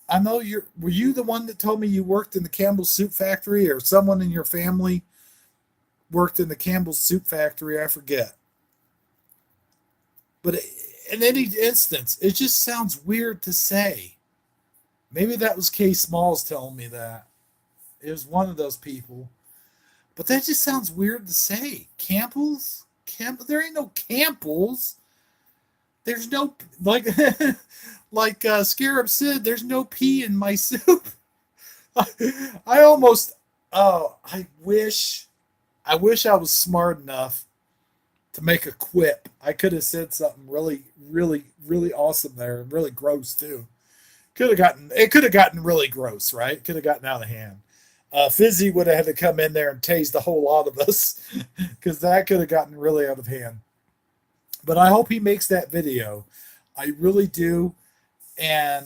I know were you the one that told me you worked in the Campbell Soup Factory, or someone in your family worked in the Campbell Soup Factory? I forget. But in any instance, it just sounds weird to say. Maybe that was Kay Smalls telling me that. It was one of those people. But that just sounds weird to say. Campbell's? There ain't no Campbell's. There's no, like, like Scarab said, there's no pea in my soup. I almost, oh, I wish I was smart enough to make a quip. I could have said something really, really, really awesome there, and really gross too. It could have gotten really gross, right? Could have gotten out of hand. Fizzy would have had to come in there and tase the whole lot of us because that could have gotten really out of hand. But I hope he makes that video. I really do. And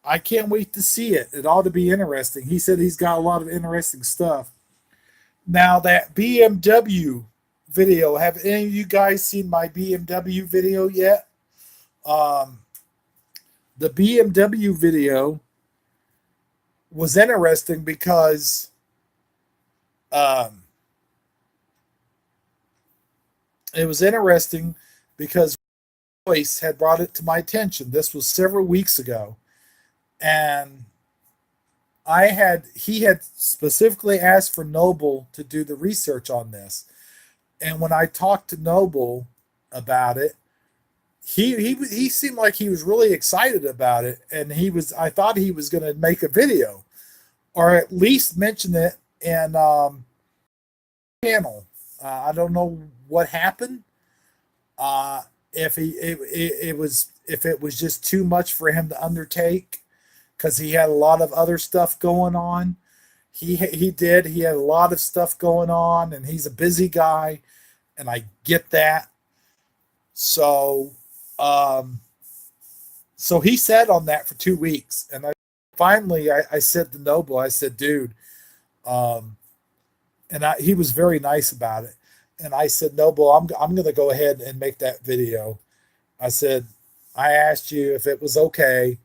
I can't wait to see it. It ought to be interesting. He said he's got a lot of interesting stuff. Now, that BMW video, have any of you guys seen my BMW video yet? The BMW video was interesting because it was interesting because Voice had brought it to my attention. This was several weeks ago, and he had specifically asked for Noble to do the research on this. And when I talked to Noble about it, he seemed like he was really excited about it, and I thought he was going to make a video or at least mention it in channel. I don't know what happened. If it was just too much for him to undertake because he had a lot of other stuff going on. He had a lot of stuff going on, and he's a busy guy, and I get that. So so he sat on that for 2 weeks, and I said to Noble, I said, dude, he was very nice about it. And I said, Noble, I'm going to go ahead and make that video. I said, I asked you if it was okay.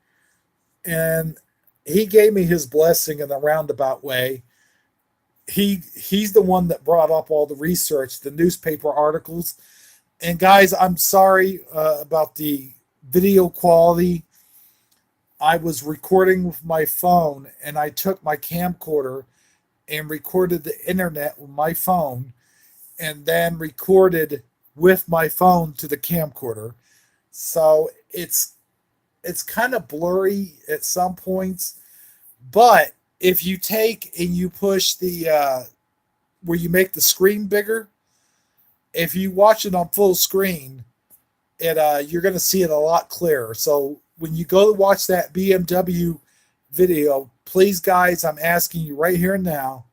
And he gave me his blessing in a roundabout way. He's the one that brought up all the research, the newspaper articles. And guys, I'm sorry about the video quality. I was recording with my phone, and I took my camcorder and recorded the internet with my phone, and then recorded with my phone to the camcorder. So it's kind of blurry at some points, but if you take and you push the where you make the screen bigger, if you watch it on full screen, you're going to see it a lot clearer. So when you go to watch that BMW video, please, guys, I'm asking you right here and now,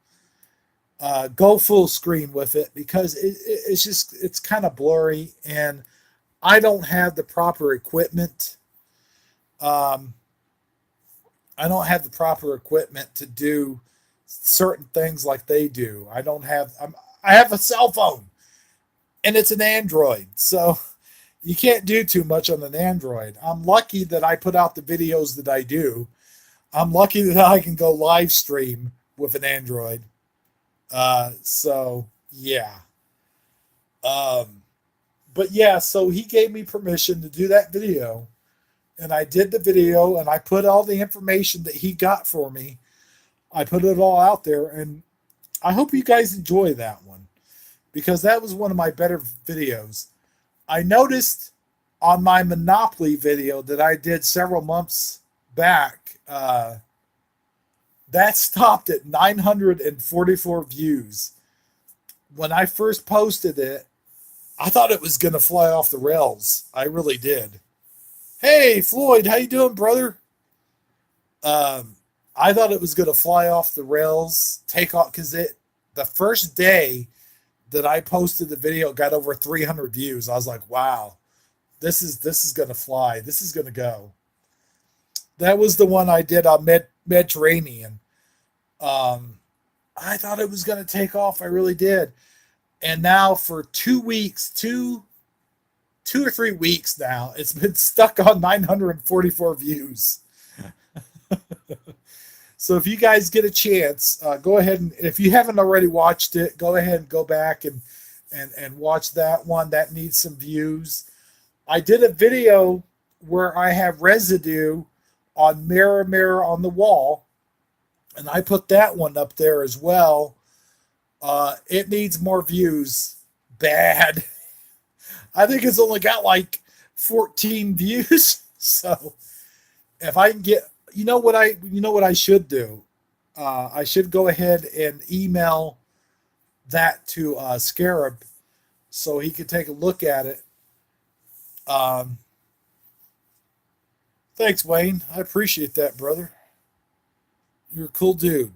go full screen with it, because it's kind of blurry, and I don't have the proper equipment. I don't have the proper equipment to do certain things like they do. I have a cell phone, and it's an Android, so you can't do too much on an Android. I'm lucky that I put out the videos that I do. I'm lucky that I can go live stream with an Android. So yeah. But yeah, so he gave me permission to do that video, and I did the video, and I put all the information that he got for me. I put it all out there, and I hope you guys enjoy that one, because that was one of my better videos. I noticed on my Monopoly video that I did several months back, that stopped at 944 views. When I first posted it, I thought it was going to fly off the rails. I really did. Hey, Floyd, how you doing, brother? I thought it was going to fly off the rails, take off, because the first day that I posted the video got over 300 views. I was like, wow, this is going to fly. This is going to go. That was the one I did on Mediterranean. I thought it was going to take off. I really did. And now for 2 weeks, two or 3 weeks now, it's been stuck on 944 views. So if you guys get a chance, go ahead, and if you haven't already watched it, go ahead and go back and watch that one. That needs some views. I did a video where I have residue on Mirror Mirror on the Wall, and I put that one up there as well. It needs more views. Bad. I think it's only got like 14 views. So if I can get, you know what I should do? I should go ahead and email that to Scarab so he could take a look at it. Thanks, Wayne. I appreciate that, brother. You're a cool dude.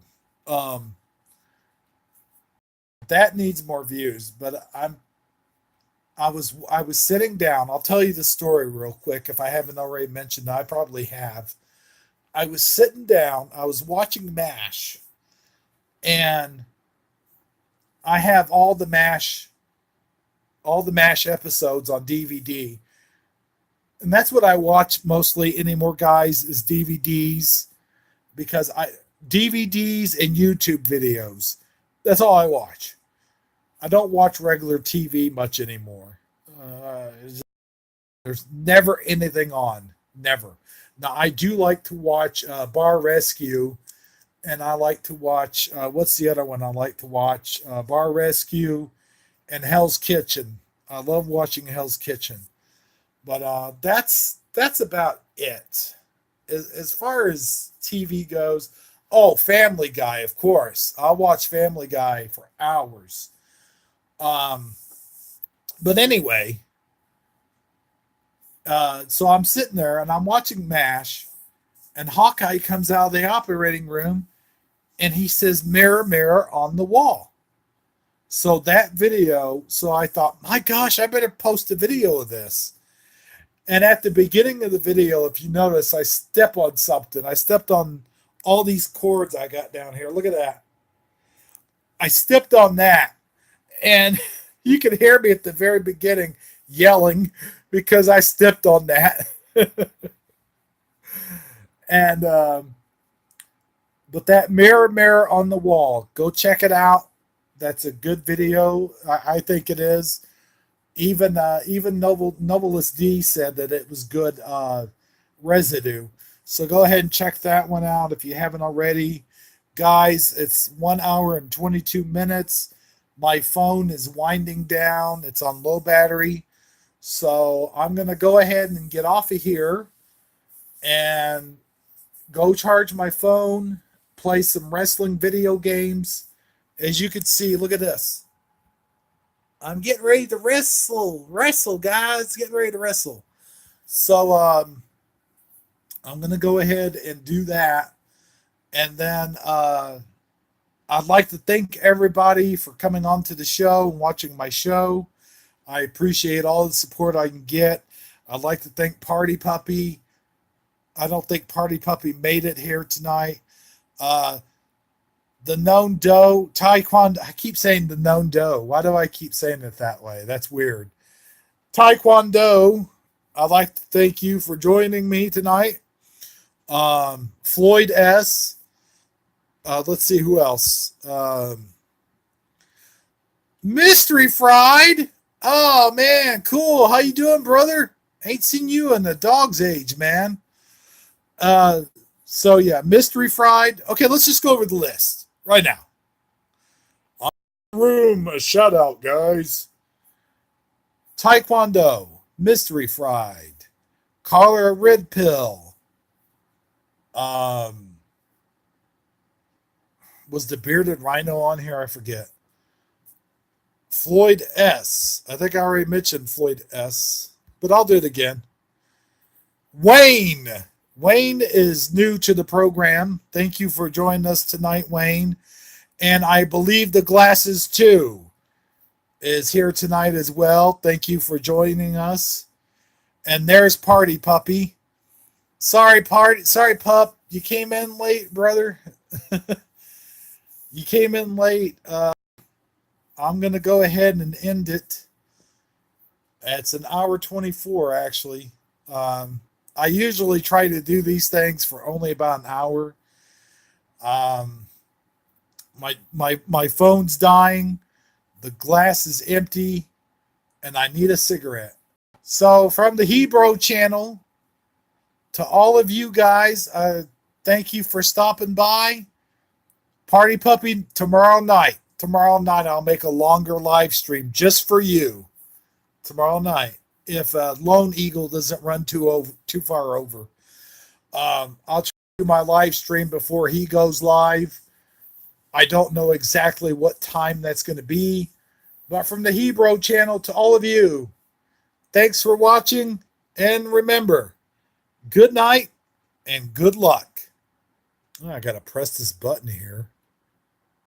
That needs more views, but I was sitting down. I'll tell you the story real quick if I haven't already mentioned it. I probably have. I was sitting down, I was watching MASH, and I have all the MASH episodes on DVD. And that's what I watch mostly anymore, guys, is DVDs, because DVDs and YouTube videos. That's all I watch. I don't watch regular TV much anymore. There's never anything on. Never. Now, I do like to watch Bar Rescue, and I like to watch, what's the other one I like to watch? Bar Rescue and Hell's Kitchen. I love watching Hell's Kitchen. But that's about it. As far as TV goes, oh, Family Guy, of course. I'll watch Family Guy for hours. Um, but anyway, so I'm sitting there and I'm watching MASH, and Hawkeye comes out of the operating room and he says, "Mirror, mirror on the wall." So that video, so I thought, my gosh, I better post a video of this. And at the beginning of the video, if you notice, I step on something. I stepped on all these cords I got down here. Look at that. I stepped on that. And you can hear me at the very beginning yelling because I stepped on that. And, but that mirror, mirror on the wall, go check it out. That's a good video. I think it is. Even Novelist D said that it was good residue. So go ahead and check that one out if you haven't already. Guys, it's 1 hour and 22 minutes. My phone is winding down. It's on low battery. So I'm going to go ahead and get off of here and go charge my phone, play some wrestling video games. As you can see, look at this. I'm getting ready to wrestle, guys. Getting ready to wrestle. So I'm going to go ahead and do that. And then I'd like to thank everybody for coming on to the show and watching my show. I appreciate all the support I can get. I'd like to thank Party Puppy. I don't think Party Puppy made it here tonight. The Known Doe, Taekwondo. I keep saying the Known Doe. Why do I keep saying it that way? That's weird. Taekwondo, I'd like to thank you for joining me tonight. Floyd S. Let's see who else. Mystery Fried. Oh, man, cool. How you doing, brother? Ain't seen you in a dog's age, man. So, yeah, Mystery Fried. Okay, let's just go over the list right now. Room, a shout out, guys. Taekwondo, Mystery Fried, Collar Red Pill. Was the Bearded Rhino on here? I forget. Floyd S. I think I already mentioned Floyd S. But I'll do it again. Wayne. Wayne is new to the program. Thank you for joining us tonight, Wayne. And I believe the Glasses too is here tonight as well. Thank you for joining us. And there's Party Puppy. Sorry, pup. You came in late, brother. You came in late. I'm going to go ahead and end it. It's an hour 24, actually. I usually try to do these things for only about an hour. My phone's dying. The glass is empty. And I need a cigarette. So from the Hebrew channel, to all of you guys, thank you for stopping by. Party Puppy, tomorrow night. Tomorrow night I'll make a longer live stream just for you. Tomorrow night. If Lone Eagle doesn't run too far over. I'll try to do my live stream before he goes live. I don't know exactly what time that's going to be. But from the Hebrew channel to all of you, thanks for watching. And remember, good night and good luck. Oh, I got to press this button here.